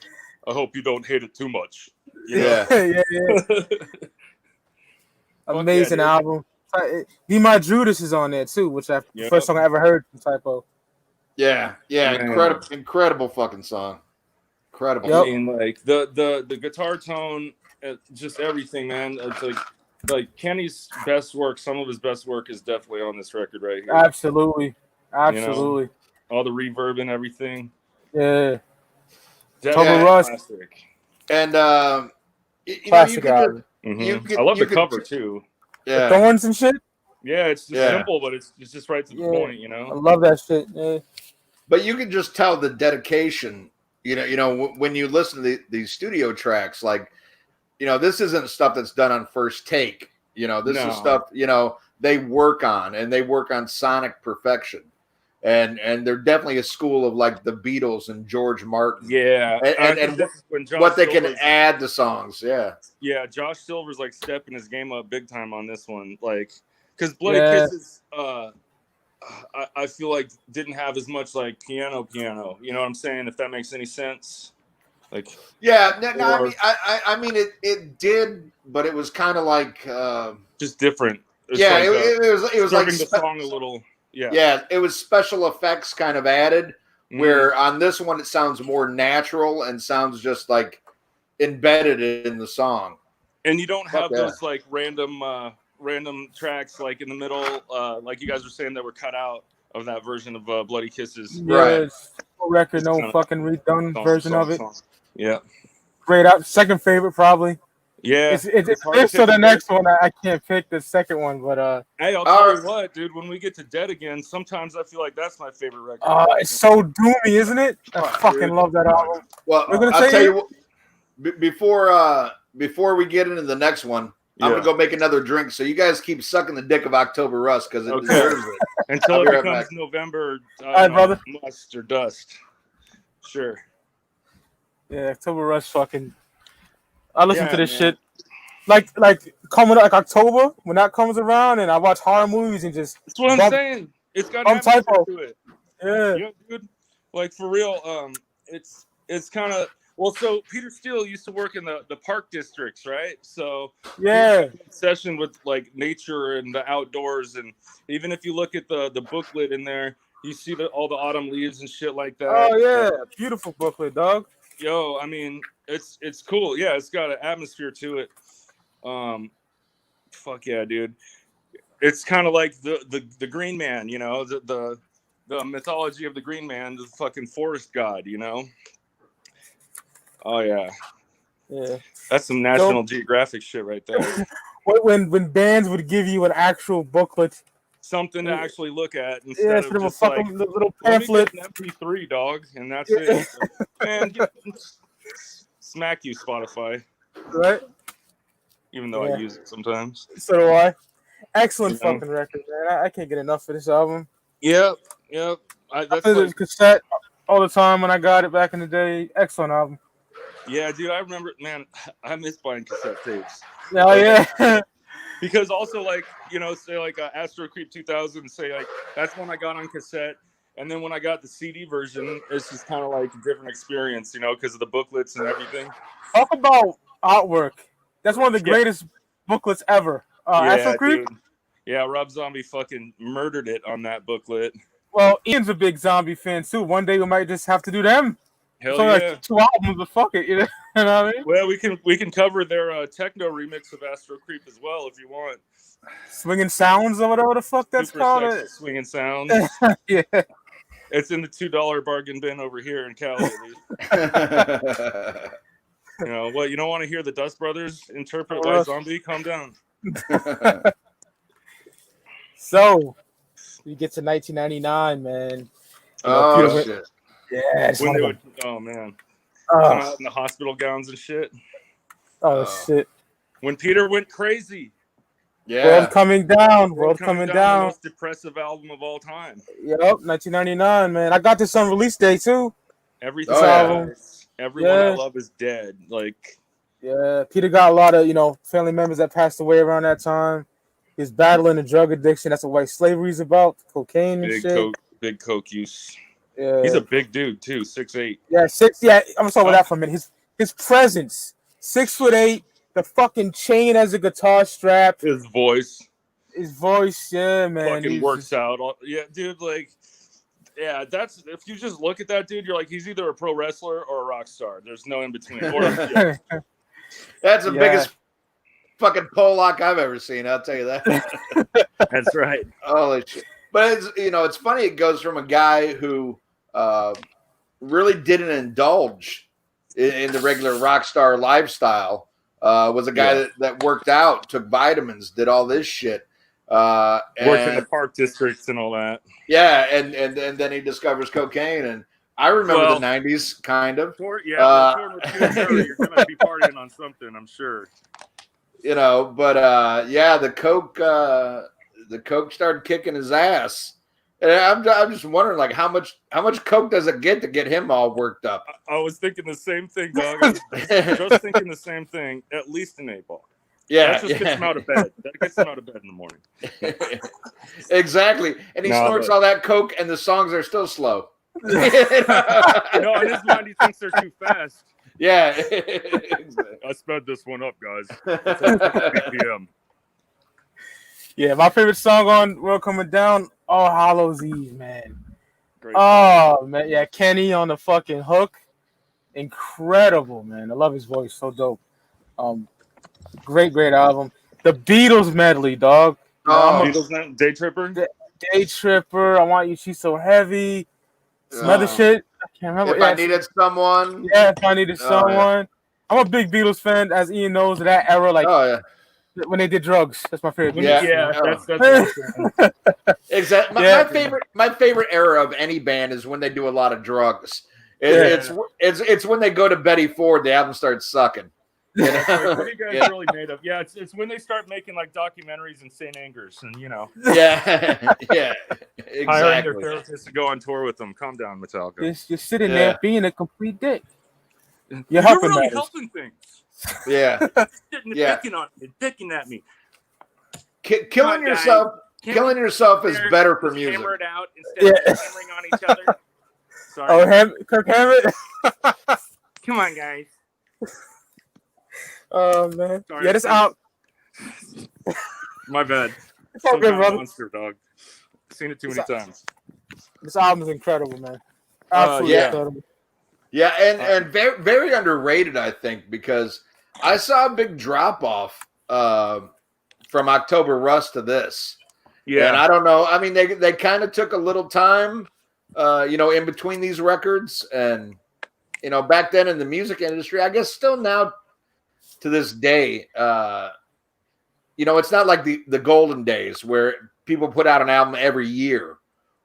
I hope you don't hate it too much. Yeah. Amazing album. Be My Judas is on there too, which the first song I ever heard from Typo. Yeah. Incredible fucking song. Incredible. Yep. I mean, the guitar tone. Just everything, man. It's like Kenny's best work. Some of his best work is definitely on this record right here. Absolutely. All the reverb and everything. Yeah. Definitely classic. And classic album. I love the cover too. Yeah. The thorns and shit. Yeah, it's just simple, but it's just right to the point. I love that shit. Yeah. But you can just tell the dedication. When you listen to these studio tracks, this isn't stuff that's done on first take. This is stuff, they work on, and they work on sonic perfection. And they're definitely a school of the Beatles and George Martin. Yeah. And what they can add to songs. Yeah. Yeah. Josh Silver's stepping his game up big time on this one. Because Bloody Kisses, I feel like didn't have as much like piano. You know what I'm saying? If that makes any sense. Like I mean it did, but it was kind of like just different. It's like, it was like the song a little. Yeah, it was special effects kind of added. Where on this one it sounds more natural and sounds just like embedded in the song. And you don't have those like random tracks like in the middle, like you guys were saying that were cut out of that version of Bloody Kisses. Right. Record, no fucking redone version of it. Yeah. Great up. Second favorite, probably. Yeah. It's so the next one, I can't pick the second one, but hey, I'll tell you what, dude. When we get to Dead Again, sometimes I feel like that's my favorite record. It's so doomy, isn't it? I fucking love that album. Well, I'll tell you what, before we get into the next one, I'm gonna go make another drink. So you guys keep sucking the dick of October Rust because it deserves it. Until it becomes November, brother. Must or Dust. Sure. Yeah, October Rust fucking. I listen to this shit like coming up like October when that comes around, and I watch horror movies and just. That's what I'm saying. It's got an atmosphere to it. Yeah, dude. Like for real, it's kind of. Well, so Peter Steele used to work in the park districts, right? So obsession with like nature and the outdoors, and even if you look at the booklet in there, you see all the autumn leaves and shit like that. Oh yeah, beautiful booklet, dog. Yo, I mean, it's cool. Yeah, it's got an atmosphere to it. Fuck yeah, dude. It's kind of like the Green Man, you know, the mythology of the Green Man, the fucking forest god, you know. Oh yeah. That's some National Geographic shit right there. when bands would give you an actual booklet, something to actually look at instead of just a fucking little pamphlet. An MP3, dog, and that's it. Man, smack you, Spotify. Right. Even though I use it sometimes. So do I. Excellent fucking record, man. I can't get enough of this album. Yep. I played this cassette all the time when I got it back in the day. Excellent album. Yeah, dude, I remember, man, I miss buying cassette tapes. Oh, yeah. Because also, like, you know, say, like, Astro Creep 2000, say, like, that's when I got on cassette. And then when I got the CD version, it's just kind of like a different experience, you know, because of the booklets and everything. Talk about artwork. That's one of the greatest booklets ever. Astro Creep? Dude. Yeah, Rob Zombie fucking murdered it on that booklet. Well, Ian's a big Zombie fan, too. One day we might just have to do them. Hell so, yeah. Like 2 albums, but fuck it. You know what I mean? Well, we can cover their techno remix of Astro Creep as well if you want. Swinging Sounds or whatever the fuck that's Super called. Sexy Swinging Sounds. Yeah. It's in the $2 bargain bin over here in Cali. You know what? You don't want to hear the Dust Brothers interpret White Zombie? Calm down. So, we get to 1999, man. Shit. Yeah. Oh, man. Come out in the hospital gowns and shit. Oh, shit. When Peter went crazy. Yeah. World Coming Down. World Coming Down. The most depressive album of all time. Yep, 1999, man. I got this on release day, too. Everything. Everyone I love is dead. Like. Yeah, Peter got a lot of, family members that passed away around that time. He's battling a drug addiction. That's what white slavery is about. Cocaine and shit. Big coke use. Yeah. He's a big dude, too. 6'8". Yeah, 6. Yeah, I'm gonna start with that for a minute. His presence. 6'8". The fucking chain as a guitar strap. His voice, yeah, man. Fucking works out. Yeah, dude, like, yeah, that's, if you just look at that dude, you're like, he's either a pro wrestler or a rock star. There's no in between. That's the biggest fucking Pollock I've ever seen, I'll tell you that. That's right. Holy shit. But it's funny, it goes from a guy who really didn't indulge in the regular rock star lifestyle. Was a guy that worked out, took vitamins, did all this shit. Worked in the park districts and all that. Yeah, and then he discovers cocaine. And I remember the 90s, kind of. You're going to be partying on something, I'm sure. But the coke started kicking his ass. And I'm just wondering, like, how much coke does it get to get him all worked up? I was thinking the same thing, dog. I was just thinking the same thing. At least an 8 ball. Yeah, that just gets him out of bed. That gets him out of bed in the morning. Exactly, and he snorts all that coke, and the songs are still slow. No, in his mind, he thinks they're too fast. Yeah, I sped this one up, guys. It's like BPM. Yeah, my favorite song on World Coming Down, All Hallows Eve, man. Great song. Man, yeah, Kenny on the fucking hook, incredible, man. I love his voice, so dope. Great album. The Beatles medley, dog. Beatles, Day Tripper. Day Tripper. I Want You, She's So Heavy. Some other shit. I can't remember. If I Needed Someone. Yeah, If I Needed Someone. Yeah. I'm a big Beatles fan, as Ian knows, of that era. Like, when they did drugs. That's my favorite. That's exactly. My favorite era of any band is when they do a lot of drugs. It's when they go to Betty Ford, the album starts sucking. You know? What are you guys really made of? Yeah, it's when they start making like documentaries in St. Angers, and exactly. Hiring their therapists to go on tour with them. Calm down, Metallica. You're sitting there being a complete dick. You're really helping things. Yeah, picking at me. Killing yourself is better for music. Hammered out instead of hammering on each other. Sorry. Kirk Hammett. Come on, guys. Oh man. Sorry, yeah, this out. My bad. It's all good, brother. Monster, dog. I've seen it too many times. This album is incredible, man. Absolutely incredible. Yeah, and very, very underrated, I think, because I saw a big drop off from October Rust to this. Yeah, and I don't know. I mean, they kind of took a little time, in between these records, and back then in the music industry, I guess still now to this day, it's not like the golden days where people put out an album every year.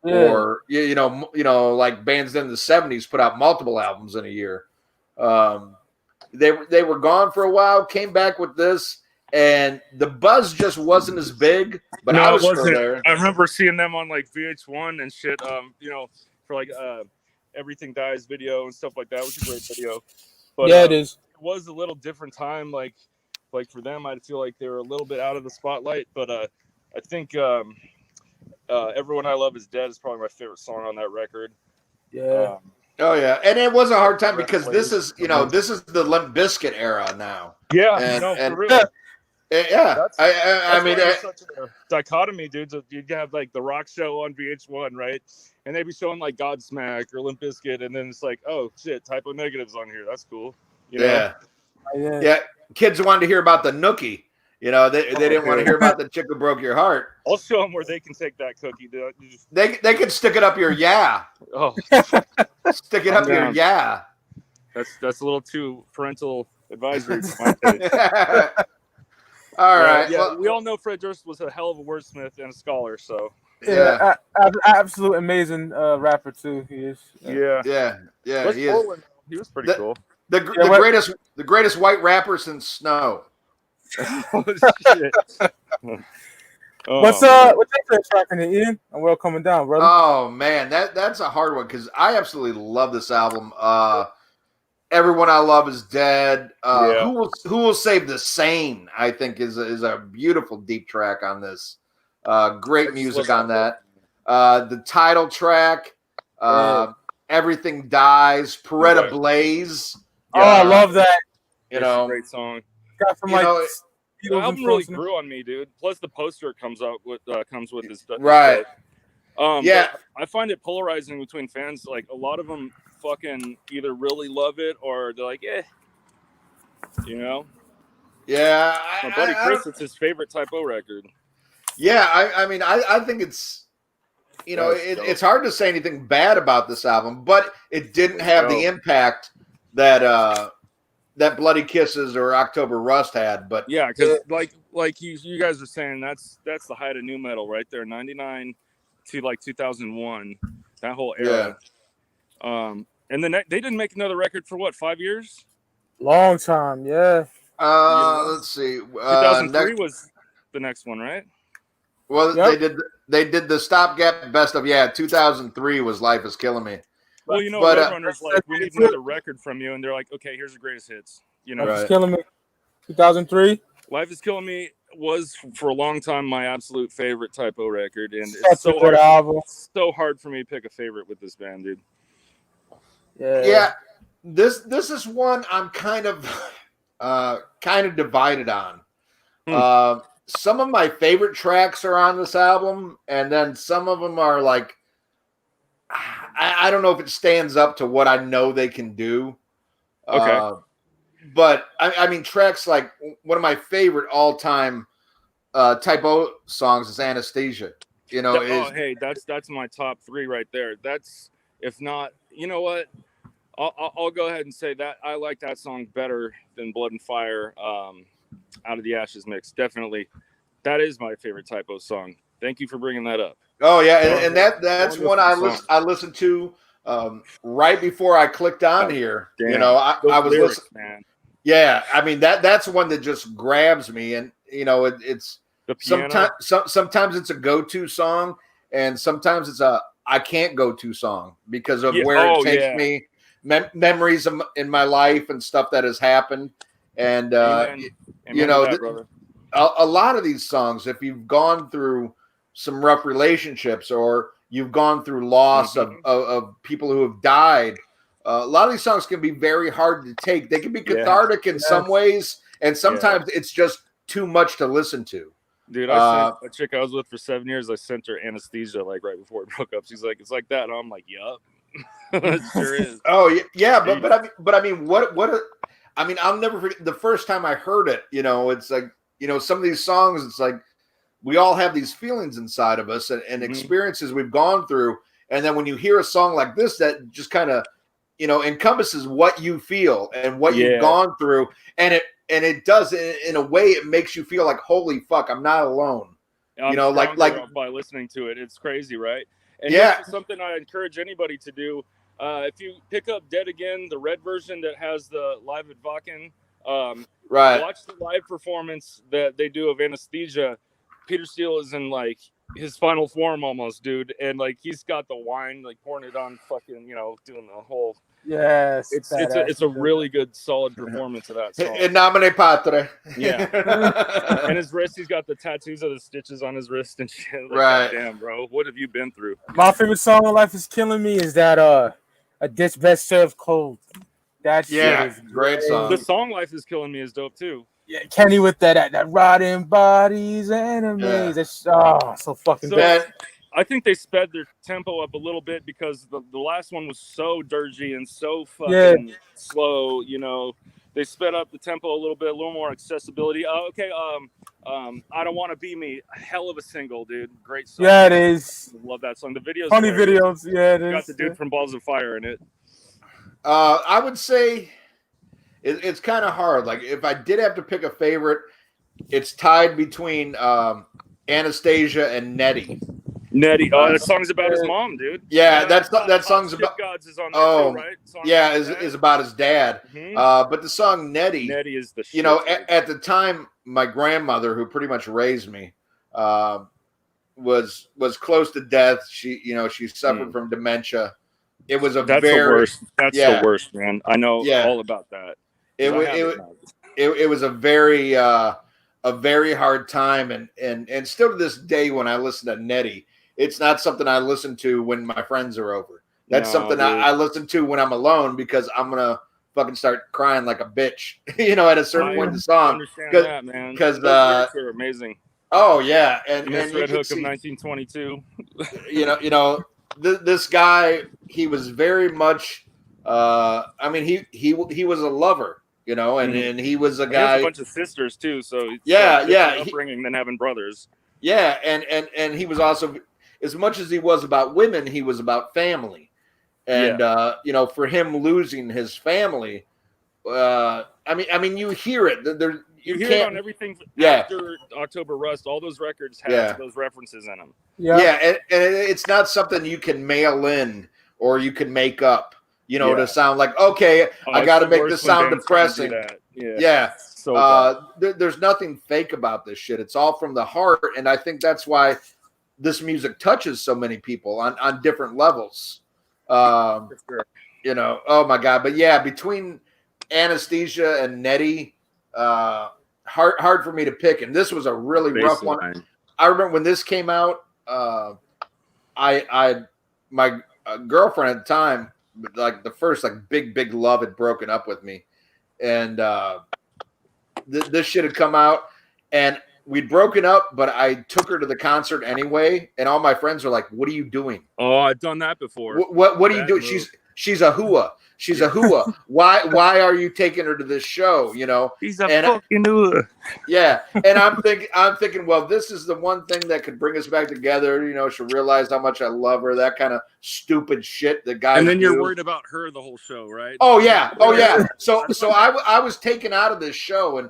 Yeah. Or like bands in the 70s put out multiple albums in a year. They were gone for a while, came back with this, and the buzz just wasn't as big. But I was still there. I remember seeing them on like VH1 and shit. For like Everything Dies video and stuff like that. It was a great video. But, it is. It was a little different time. Like for them, I feel like they were a little bit out of the spotlight. But I think. Everyone I Love Is Dead is probably my favorite song on that record. Yeah. And it was a hard time because this is the Limp Bizkit era now. Yeah, for real. Yeah. I mean, it's such a dichotomy, dude. So you'd have like the rock show on VH1, right? And they'd be showing like Godsmack or Limp Bizkit, and then it's like, oh shit, Typo Negative's on here. That's cool. Yeah. Kids wanted to hear about the Nookie. They didn't want to hear about the chick who broke your heart. I'll show them where they can take that cookie. They can stick it up your Oh, stick it up your That's a little too parental advisory for my taste. All right. Yeah, well, we all know Fred Durst was a hell of a wordsmith and a scholar. So absolute amazing rapper too. He is. Yeah. He is. He was pretty cool. The greatest white rapper since Snow. Oh, shit. What's your favorite track in the Ian? And we're coming down, brother. Oh man, that's a hard one because I absolutely love this album. Everyone I Love Is Dead. Who will Save the Sane? I think is a beautiful deep track on this. Great music on that. The title track. Everything Dies. Peretta Blaze. I love that. It's a great song. Got some the album really grew on me, dude. Plus the poster comes with his stuff. Right. I find it polarizing between fans. Like a lot of them fucking either really love it or they're like, Yeah. My buddy Chris, it's his favorite Typo record. Yeah, I think it's it's hard to say anything bad about this album, but it didn't have the impact that Bloody Kisses or October Rust had. But yeah, because like you guys are saying, that's the height of nu metal right there, 99 to like 2001, that whole era. And then they didn't make another record for what, 5 years? Long time, yeah. Let's see. 2003 was the next one, right? Well, they did the stopgap best of 2003 was Life Is Killing Me. Well, Roadrunner's like, we need another record from you, and they're like, okay, here's the greatest hits. Life Is Killing Me, 2003. Life is Killing Me was for a long time my absolute favorite Typo record, and it's so hard for me to pick a favorite with this band, dude. Yeah. This is one I'm kind of divided on. Some of my favorite tracks are on this album, and then some of them are like, I don't know if it stands up to what I know they can do. Okay. But I mean, tracks like one of my favorite all-time Typo songs is Anesthesia. Hey, that's my top 3 right there. That's, if not, you know what? I'll go ahead and say that I like that song better than Blood and Fire, Out of the Ashes mix. Definitely, that is my favorite Typo song. Thank you for bringing that up. Oh yeah, and that's one I listened to right before I clicked on here. Damn. I was listening. Man. Yeah, I mean that's one that just grabs me, and it's sometimes it's a go-to song, and sometimes it's a I can't go-to song because of where it takes me, memories in my life and stuff that has happened, and Amen that, a lot of these songs, if you've gone through some rough relationships or you've gone through loss of people who have died. A lot of these songs can be very hard to take. They can be cathartic in some ways, and sometimes it's just too much to listen to. Dude, I sent a chick I was with for 7 years. I sent her Anesthesia like right before we broke up. She's like, "It's like that," and I'm like, "Yup, it sure is." Oh yeah, but I mean, I mean, I'll never forget the first time I heard it. It's like some of these songs. It's like we all have these feelings inside of us and experiences we've gone through, and then when you hear a song like this that just kind of encompasses what you feel and what you've gone through, and it does in a way it makes you feel like, holy fuck, I'm not alone. Like by listening to it, it's crazy, right? And this is something I encourage anybody to do. If you pick up Dead Again, the red version that has the live at Wacken, watch the live performance that they do of Anesthesia. Peter Steele is in like his final form almost, dude, and like he's got the wine like pouring it on fucking doing the whole it's a really good solid performance of that song. In nomine Patre. And his wrist, he's got the tattoos of the stitches on his wrist and shit. Like, right. Damn, bro, what have you been through? My favorite song on Life is Killing Me is that A Dish Best Served Cold. That shit is great song. The song Life is Killing Me is dope too. Yeah, Kenny with that rotting bodies enemies. That's so fucking bad. I think they sped their tempo up a little bit because the last one was so dirgy and so fucking slow. They sped up the tempo a little bit, a little more accessibility. I Don't Want to Be Me, a hell of a single, dude. Great song. Yeah, it is. Love that song. The video's funny videos. Yeah, it is. Got the dude from Balls of Fire in it. I would say it's kind of hard. Like if I did have to pick a favorite, it's tied between Anastasia and Nettie. That song's about his mom, dude. Yeah, that song's about Gods is on there too, right? Is about his dad. But the song Nettie is the shit. At the time, my grandmother, who pretty much raised me, was close to death. She suffered from dementia. It was the worst. That's the worst, man. I know all about that. It was a very hard time, and still to this day, when I listen to Nettie, it's not something I listen to when my friends are over. That's something I listen to when I'm alone because I'm gonna fucking start crying like a bitch, at a certain point in the song. I understand that, man. Because they're amazing. Oh yeah, and Red Hook of 1922. This guy, he was very much. He was a lover, and he was a guy. He has a bunch of sisters too, so upbringing than having brothers. Yeah, and he was also, as much as he was about women, he was about family, and for him losing his family, you hear it. You hear it on everything after October Rust. All those records have those references in them. And it's not something you can mail in or you can make up, to sound like, okay, I got to make this sound depressing. So there's nothing fake about this shit. It's all from the heart, and I think that's why this music touches so many people on different levels. Oh my God. But yeah, between Anesthesia and Nettie, hard for me to pick, and this was a really rough one. I remember when this came out. My girlfriend at the time, like the first like big love had broken up with me, and this shit had come out, and we'd broken up, but I took her to the concert anyway, and all my friends were like, "What are you doing?" Oh, I've done that before. What are you doing? She's a hooah. She's a hooah. Why are you taking her to this show? You know, he's a fucking hooah. Yeah, and I'm thinking, well, this is the one thing that could bring us back together. You know, she'll realize how much I love her. That kind of stupid shit that guys. And then you're do. worried about her the whole show, right? Oh yeah. So I was taken out of this show, and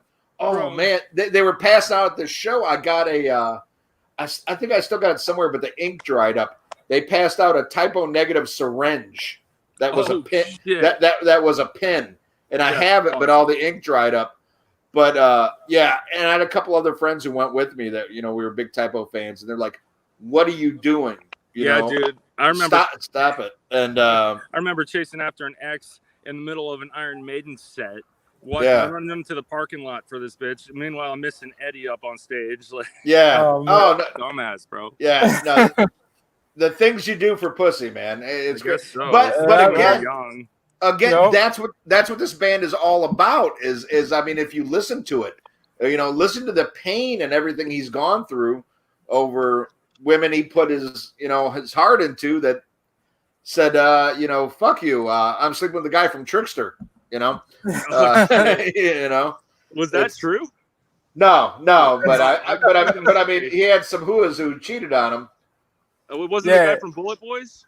man, they were passing out at this show. I got I think I still got it somewhere, but the ink dried up. They passed out a typo negative syringe. That was a pin. That was a pin, and I have it, but all the ink dried up. But yeah, and I had a couple other friends who went with me that we were big typo fans, and they're like, "What are you doing?" You know? Dude, I remember. Stop it. And I remember chasing after an ex in the middle of an Iron Maiden set. Running them to the parking lot for this bitch. Meanwhile, I'm missing Eddie up on stage. Like, no. Dumbass, bro. Yeah, no. The things you do for pussy, man. It's good. So. But again, that's what this band is all about. Is I mean, if you listen to it, listen to the pain and everything he's gone through over women he put his heart into. That said, fuck you. I'm sleeping with the guy from Trickster. Was that true? No, but I mean, he had some hooahs who cheated on him. Wasn't the guy from Bullet Boys?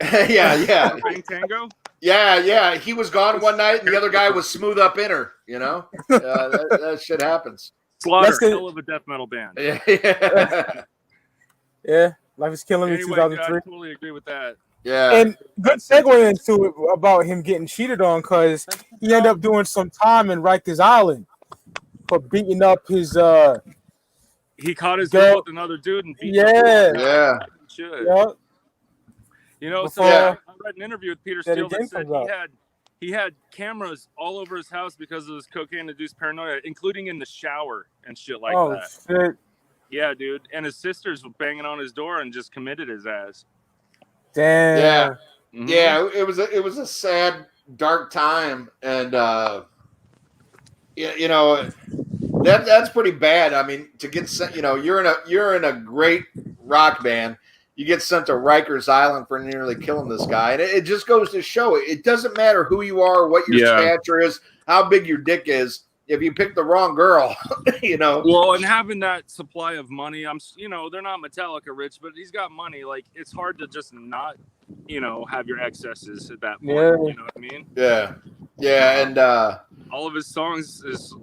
yeah. Bang Tango? Yeah. He was gone one night, and the other guy was smooth up in her. That shit happens. Slaughter, hell of a death metal band. Yeah. Life is Killing Me, 2003. I totally agree with that. Yeah. And good segue into it about him getting cheated on, because he ended up doing some time in Rikers Island for beating up his he caught his girl with another dude and beat him. Yeah. Yep. So I read an interview with Peter Steele that said he had cameras all over his house because of his cocaine-induced paranoia, including in the shower and shit like that. Oh, shit. Yeah, dude. And his sisters were banging on his door and just committed his ass. Damn. Yeah. Mm-hmm. Yeah, it was a sad, dark time, and that's pretty bad. I mean, to get sent, you're in a great rock band. You get sent to Rikers Island for nearly killing this guy. And it just goes to show it doesn't matter who you are, what your stature is, how big your dick is. If you pick the wrong girl, Well, and having that supply of money, they're not Metallica rich, but he's got money. Like, it's hard to just not, have your excesses at that point. Yeah. You know what I mean? Yeah. Yeah. And all of his songs is.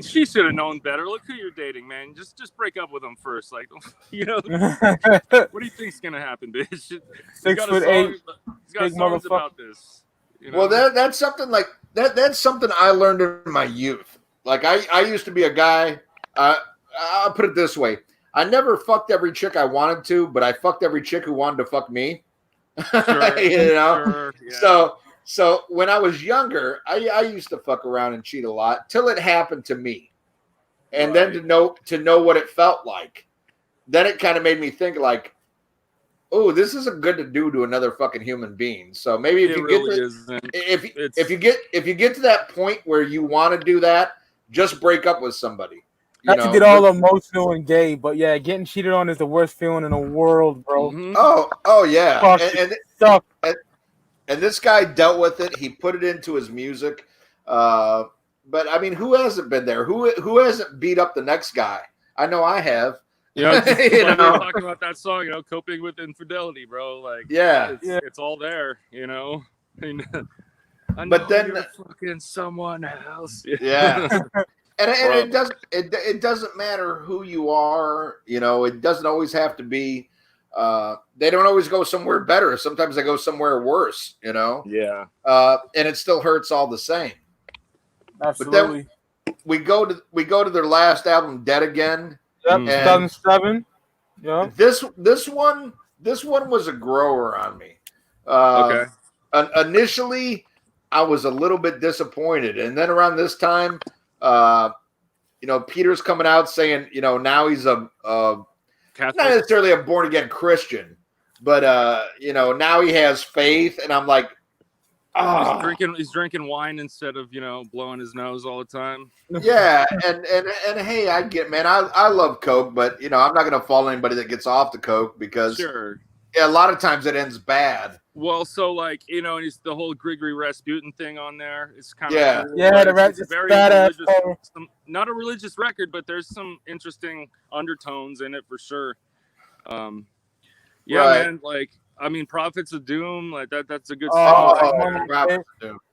She should have known better. Look who you're dating, man. Just break up with him first. Like, what do you think's gonna happen, bitch? 6'8", he's got songs about this. Well, that's something like that. That's something I learned in my youth. Like I used to be a guy. I'll put it this way: I never fucked every chick I wanted to, but I fucked every chick who wanted to fuck me. Sure, Sure, yeah. So when I was younger, I used to fuck around and cheat a lot till it happened to me. And then to know what it felt like. Then it kind of made me think like, oh, this isn't good to do to another fucking human being. So maybe if you get to that point where you want to do that, just break up with somebody. Not to get all emotional and gay, but yeah, getting cheated on is the worst feeling in the world, bro. Mm-hmm. Oh yeah. And And this guy dealt with it. He put it into his music. But I mean, who hasn't been there? Who hasn't beat up the next guy? I know I have. We're talking about that song, coping with infidelity, bro. Like, it's all there, I know but then you're fucking someone else. Yeah. And it doesn't matter who you are. It doesn't always have to be. They don't always go somewhere better. Sometimes they go somewhere worse, Yeah. And it still hurts all the same. Absolutely. But then we go to their last album, Dead Again. Yep, 2007. Yeah. This one was a grower on me. Okay. Initially, I was a little bit disappointed, and then around this time, Peter's coming out saying, now he's a not necessarily a born again Christian, but now he has faith, and I'm like, he's drinking wine instead of blowing his nose all the time. Yeah, and hey, I get, man, I love Coke, but I'm not gonna follow anybody that gets off the Coke because a lot of times it ends bad. Well, so and it's the whole Grigory Rasputin thing on there. It's kind of cool, it's very religious. Not a religious record, but there's some interesting undertones in it for sure. Man, Prophets of Doom, like that's a good song.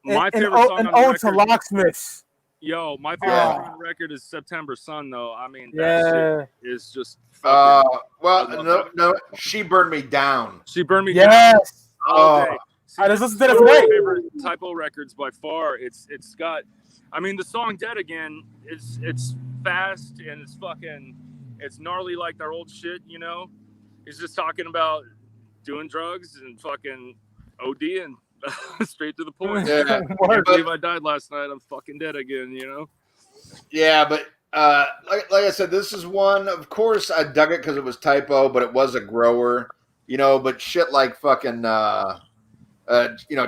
My favorite song on the record. Locksmiths. Yo, my favorite song on the record is September Sun, though. That shit is just. No, She Burned Me Down. She Burned Me Down. All day. I just listened to that one of my today. favorite typo records by far. It's got, the song Dead Again, it's fast and it's gnarly like their old shit, He's just talking about doing drugs and fucking OD and straight to the point. Yeah. I can't believe I died last night. I'm fucking dead again, Yeah, but like I said, this is one, of course, I dug it because it was typo, but it was a grower, but shit like fucking,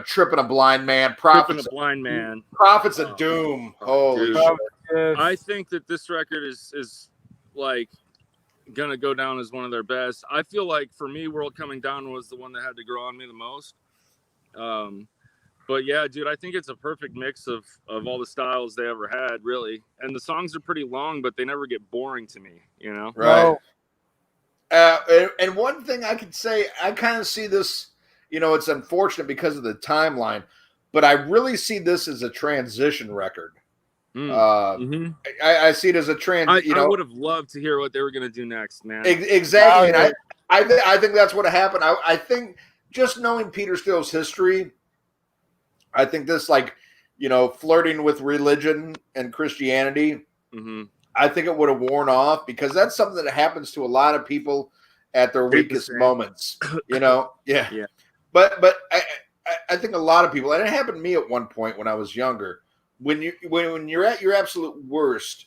Tripping a Blind Man, Prophets of Doom. Holy shit. I think that this record is like gonna go down as one of their best. I feel like for me, World Coming Down was the one that had to grow on me the most. But yeah, dude, I think it's a perfect mix of all the styles they ever had, really. And the songs are pretty long, but they never get boring to me, Right. And one thing I could say, I kind of see this, it's unfortunate because of the timeline, but I really see this as a transition record. I see it as a I would have loved to hear what they were going to do next, man. Exactly. And I think that's what happened. I think just knowing Peter Steele's history, I think this, flirting with religion and Christianity, I think it would have worn off because that's something that happens to a lot of people at their weakest moments, Yeah. But I think a lot of people, and it happened to me at one point when I was younger, when you're at your absolute worst,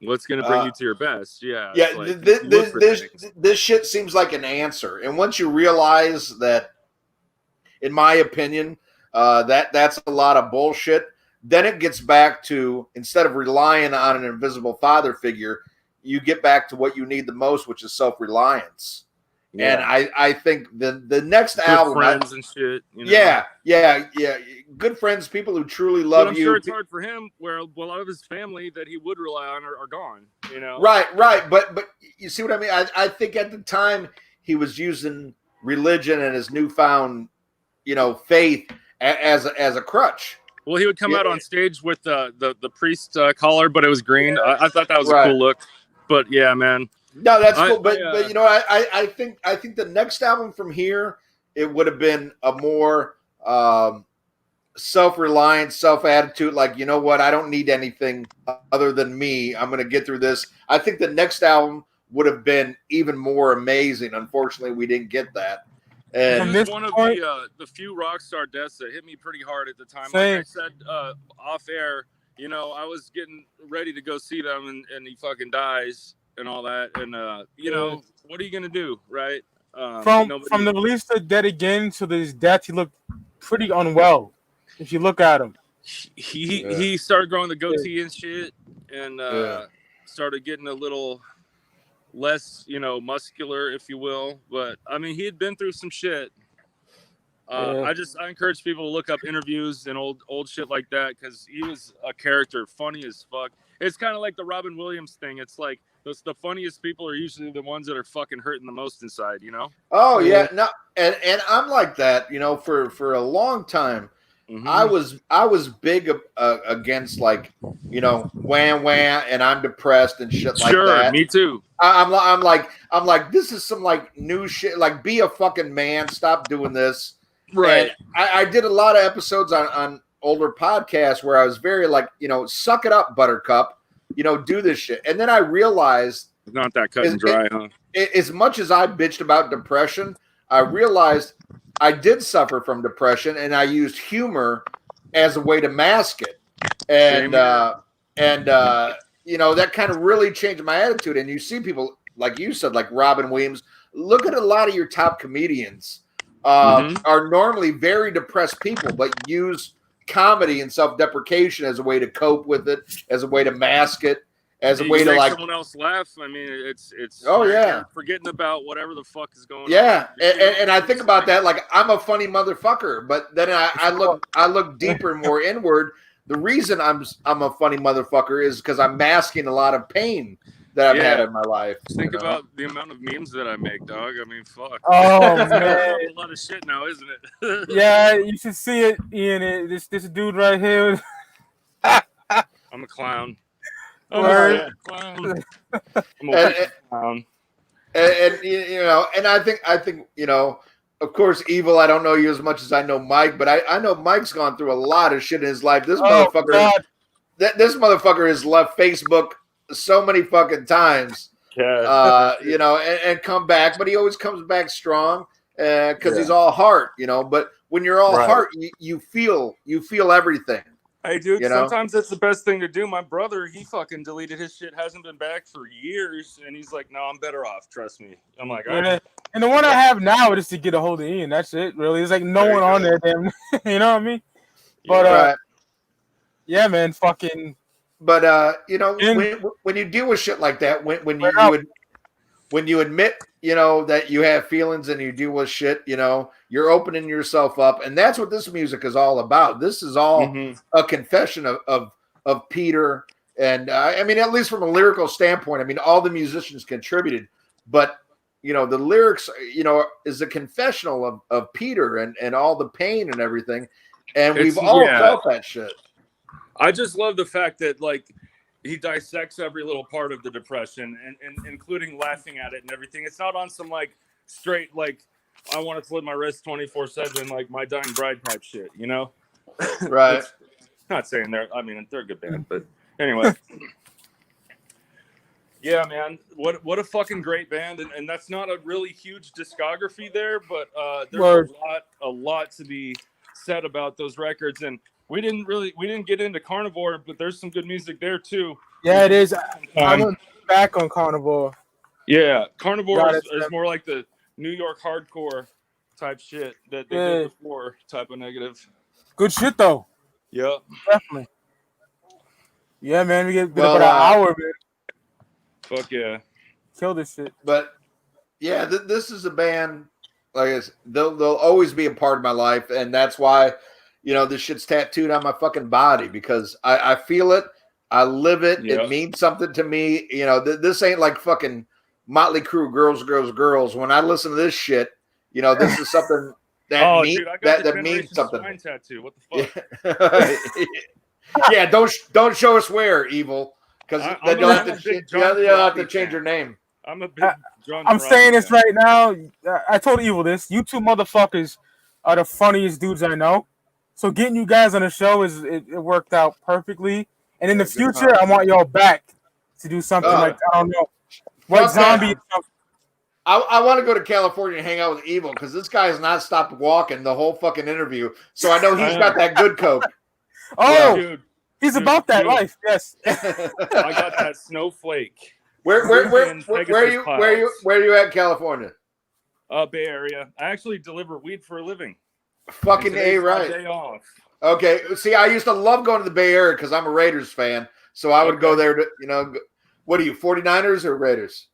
what's going to bring you to your best? Yeah. This shit seems like an answer. And once you realize that, in my opinion, that's a lot of bullshit, then it gets back to, instead of relying on an invisible father figure, you get back to what you need the most, which is self-reliance. Yeah. And I think the next good album, friends and shit. Yeah. Good friends, people who truly love you. I'm sure it's hard for him, where a lot of his family that he would rely on are gone. Right. But you see what I mean? I think at the time he was using religion and his newfound, faith as a crutch. Well, he would come out on stage with the priest collar, but it was green. I thought that was a cool look. But yeah, man. No, that's cool. But I think the next album from here, it would have been a more self-reliant, self-attitude. Like, you know what? I don't need anything other than me. I'm going to get through this. I think the next album would have been even more amazing. Unfortunately, we didn't get that. And this was one of the few rock star deaths that hit me pretty hard at the time. Like I said off air, I was getting ready to go see them, and he fucking dies and all that. And what are you gonna do, right? From the release of Dead Again to his death, he looked pretty unwell. If you look at him, he started growing the goatee and shit, and started getting a little less, muscular, if you will. But I mean, he had been through some shit. I encourage people to look up interviews and old shit like that, because he was a character, funny as fuck. It's kind of like the Robin Williams thing. It's like the funniest people are usually the ones that are fucking hurting the most inside, Oh yeah, no, and I'm like that, for a long time. Mm-hmm. I was big against, like, wham wham, and I'm depressed and shit like that. Sure, me too. I'm like this is some like new shit. Like, be a fucking man. Stop doing this. Right. And I did a lot of episodes on older podcasts where I was very like, suck it up, Buttercup. Do this shit. And then I realized it's not that cut and dry, huh? As much as I bitched about depression, I realized I did suffer from depression, and I used humor as a way to mask it. And that kind of really changed my attitude. And you see people, like you said, like Robin Williams. Look at a lot of your top comedians are normally very depressed people, but use comedy and self-deprecation as a way to cope with it, as a way to mask it, as a way to make someone else laugh. I mean, it's forgetting about whatever the fuck is going on. Yeah, and I think about that like I'm a funny motherfucker, but then I look deeper and more inward. The reason I'm a funny motherfucker is because I'm masking a lot of pain that I've had in my life. Think about the amount of memes that I make, dog. I mean, fuck. Oh man, a lot of shit now, isn't it? Yeah, you should see it, Ian. This dude right here. I'm a clown. I'm a clown. I'm a clown. And I think of course, Evil. I don't know you as much as I know Mike, but I know Mike's gone through a lot of shit in his life. This motherfucker, this motherfucker has left Facebook so many fucking times, and come back, but he always comes back strong because he's all heart, But when you're all heart, you feel everything. Hey, dude, sometimes that's the best thing to do. My brother, he fucking deleted his shit, hasn't been back for years, and he's like, "No, I'm better off. Trust me." I'm like, all right. And the one I have now is to get a hold of Ian. That's it, really. It's like no one on there, damn. You know what I mean? But yeah, man, fucking. But when you deal with shit like that, when you admit, that you have feelings and you deal with shit, you're opening yourself up, and that's what this music is all about. This is all a confession of Peter, and I mean, at least from a lyrical standpoint, I mean, all the musicians contributed, but the lyrics, is a confessional of Peter and all the pain and everything, and we've all felt that shit. I just love the fact that he dissects every little part of the depression and including laughing at it and everything. It's not on some straight I want to slit my wrist 24/7 like My Dying Bride type shit, Right. Not saying they're a good band, but anyway. Yeah, man. What a fucking great band, and that's not a really huge discography there, but there's a lot to be said about those records. And we didn't get into Carnivore, but there's some good music there too. Yeah, it is. I went back on Carnivore. Yeah, Carnivore is more like the New York hardcore type shit that they did before, type of negative. Good shit though. Yeah, definitely. Yeah, man, we get about an hour, man. Fuck yeah, kill this shit. But yeah, this is a band. Like I said, they'll always be a part of my life, and that's why. This shit's tattooed on my fucking body because I feel it. I live it. Yep. It means something to me. This ain't like fucking Motley Crue, girls, girls, girls. When I listen to this shit, this is something that means something. Spine tattoo. What the fuck? Yeah, don't show us where, Evil, because then you'll have to change your name. I'm a big I'm saying this right now. I told Evil this. You two motherfuckers are the funniest dudes I know. So getting you guys on the show it worked out perfectly. And in the future, I want y'all back to do something I don't know, what zombie. I want to go to California and hang out with Evil because this guy has not stopped walking the whole fucking interview. So I know he's got that good coke. Oh, dude, he's about that life. Yes, I got that snowflake. Where are you at, California? Bay Area. I actually deliver weed for a living. Fucking A, right. Day off. Okay. See, I used to love going to the Bay Area because I'm a Raiders fan. So I would go there to, what are you, 49ers or Raiders?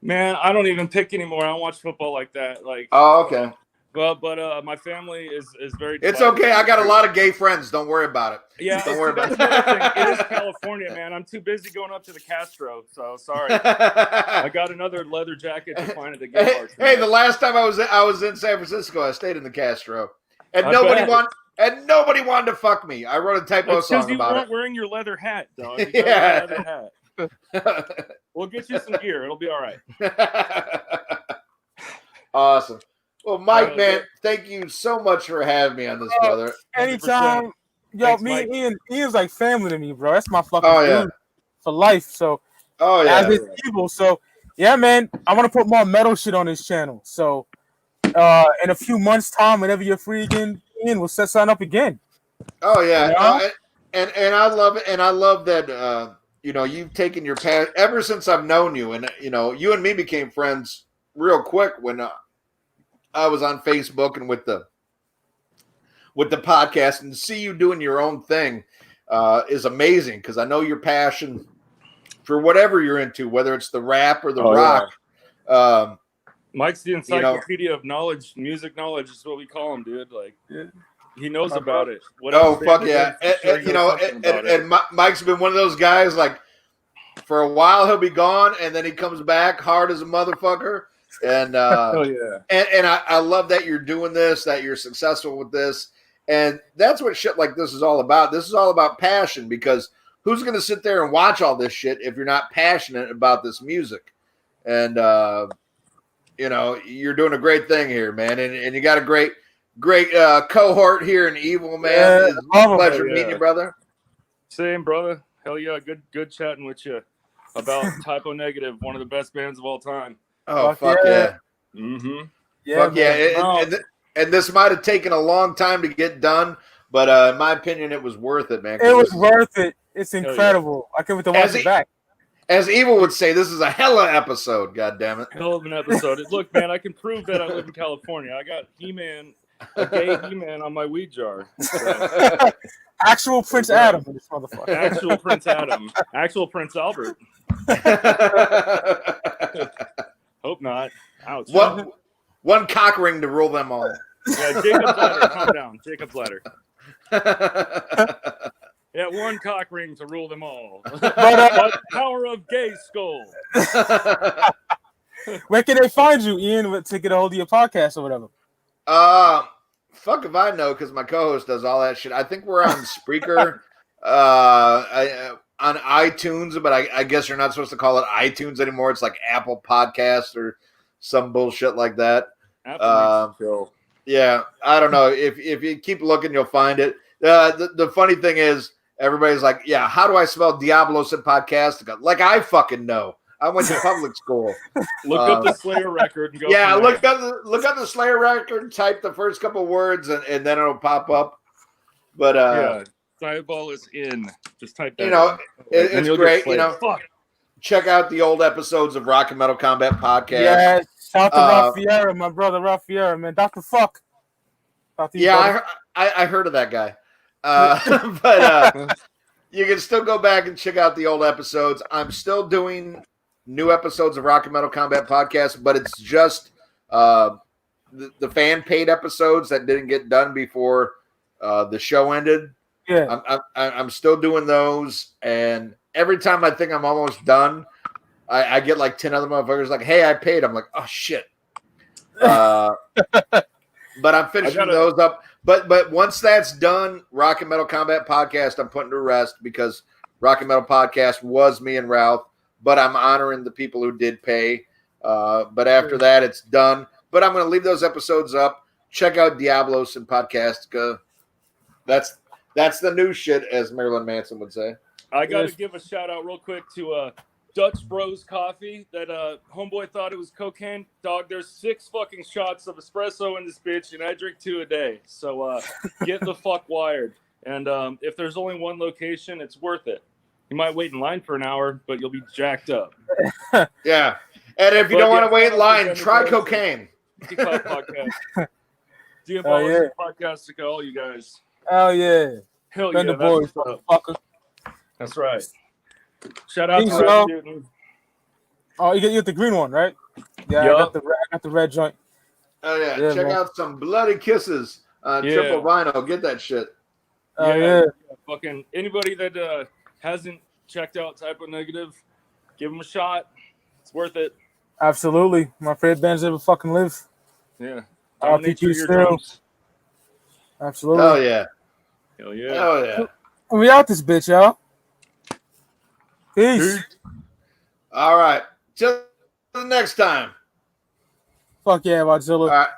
Man, I don't even pick anymore. I don't watch football like that. Oh, okay. But my family is very. It's okay. I got a lot of gay friends. Don't worry about it. Yeah, don't worry about it. It is California, man. I'm too busy going up to the Castro. So sorry. I got another leather jacket to find at the gay bar. Hey, the last time I was in San Francisco, I stayed in the Castro, and nobody wanted to fuck me. I wrote a typo song about it. Because you weren't wearing your leather hat, dog. You got a leather hat. We'll get you some gear. It'll be all right. Awesome. Well, Mike, man, thank you so much for having me on this, brother. Anytime. 100%. Yo, thanks, me and Ian's like family to me, bro. That's my fucking dude for life. So, as it's Evil. So, yeah, man, I want to put more metal shit on this channel. So, in a few months' time, whenever you're free again, Ian, we'll set something up again. Oh, yeah. And I love it. And I love that, you've taken your path ever since I've known you, and you and me became friends real quick when I was on Facebook and with the podcast, and to see you doing your own thing is amazing, because I know your passion for whatever you're into, whether it's the rap or the rock. Yeah. Mike's the encyclopedia of knowledge, music knowledge is what we call him, dude. Like, he knows about it. Fuck yeah! And Mike's been one of those guys. Like, for a while he'll be gone, and then he comes back hard as a motherfucker. And and I love that you're doing this, that you're successful with this, and that's what shit like this is all about. This is all about passion, because who's going to sit there and watch all this shit if you're not passionate about this music? And you're doing a great thing here, man, and you got a great cohort here in Evil, man. Yeah, it's a pleasure meeting you, brother. Same, brother. Hell yeah, good chatting with you about Typo Negative, one of the best bands of all time. Oh, fuck yeah. Mm-hmm. Yeah, fuck yeah. And this might have taken a long time to get done, but in my opinion, it was worth it, man. It was worth it. It's incredible. I can't wait to watch it back. As Evil would say, this is a hella episode, God damn it. Hell of an episode. Look, man, I can prove that I live in California. I got a gay He-Man on my weed jar. So. Actual Prince Adam in this motherfucker. Actual Prince Adam. Actual Prince Albert. Hope not. Ouch. One cock ring to rule them all. Yeah, Jacob's ladder. Calm down. Jacob's ladder. Yeah, one cock ring to rule them all. But power of gay skull. Where can they find you, Ian, to get a hold of your podcast or whatever? Fuck if I know, because my co-host does all that shit. I think we're on Spreaker, on iTunes, but I guess you're not supposed to call it iTunes anymore. It's like Apple Podcasts or some bullshit like that. Yeah, I don't know. If you keep looking, you'll find it. The funny thing is, everybody's like, yeah, how do I spell Diabolus in Podcastica? Like, I fucking know. I went to public school. Look up the Slayer record and go. Yeah, look up the Slayer record, type the first couple words, and then it'll pop up. But Diabolus in. Just type that. It's great. Check out the old episodes of Rock and Metal Combat Podcast. Yeah, shout out to Rafiera, my brother Rafiera, man. Dr. Fuck. I heard of that guy. But you can still go back and check out the old episodes. I'm still doing new episodes of Rock and Metal Combat Podcast, but it's just the fan paid episodes that didn't get done before the show ended. Yeah, I'm still doing those, and every time I think I'm almost done, I get like 10 other motherfuckers like, "Hey, I paid." I'm like, "Oh shit." But I'm finishing those up. But once that's done, Rock and Metal Combat Podcast, I'm putting to rest, because Rock and Metal Podcast was me and Ralph, but I'm honoring the people who did pay. But after that, it's done. But I'm going to leave those episodes up. Check out Diabolus and Podcastica. That's the new shit, as Marilyn Manson would say. I got to give a shout out real quick to Dutch Bros Coffee. That homeboy thought it was cocaine. Dog, there's 6 fucking shots of espresso in this bitch, and I drink 2 a day. So get the fuck wired. And if there's only one location, it's worth it. You might wait in line for an hour, but you'll be jacked up. Yeah. And if you don't want to wait in line, try cocaine. Podcast. Diabolus Podcastica, all you guys. Oh, yeah. Hell Bend yeah. the boys, motherfucker. That's right. Shout out to Newton. Oh, you get the green one, right? Yeah, yep. I got the red joint. Oh, yeah. Check out some Bloody Kisses. Triple Vinyl. Get that shit. Oh, yeah. Fucking anybody that hasn't checked out Typo Negative, give them a shot. It's worth it. Absolutely. My favorite bands ever fucking live. Yeah. I'll teach you still. Absolutely. Oh, yeah. Hell yeah. Oh, yeah. We out this bitch, y'all. Peace. All right. Till the next time. Fuck yeah, Godzilla. All right.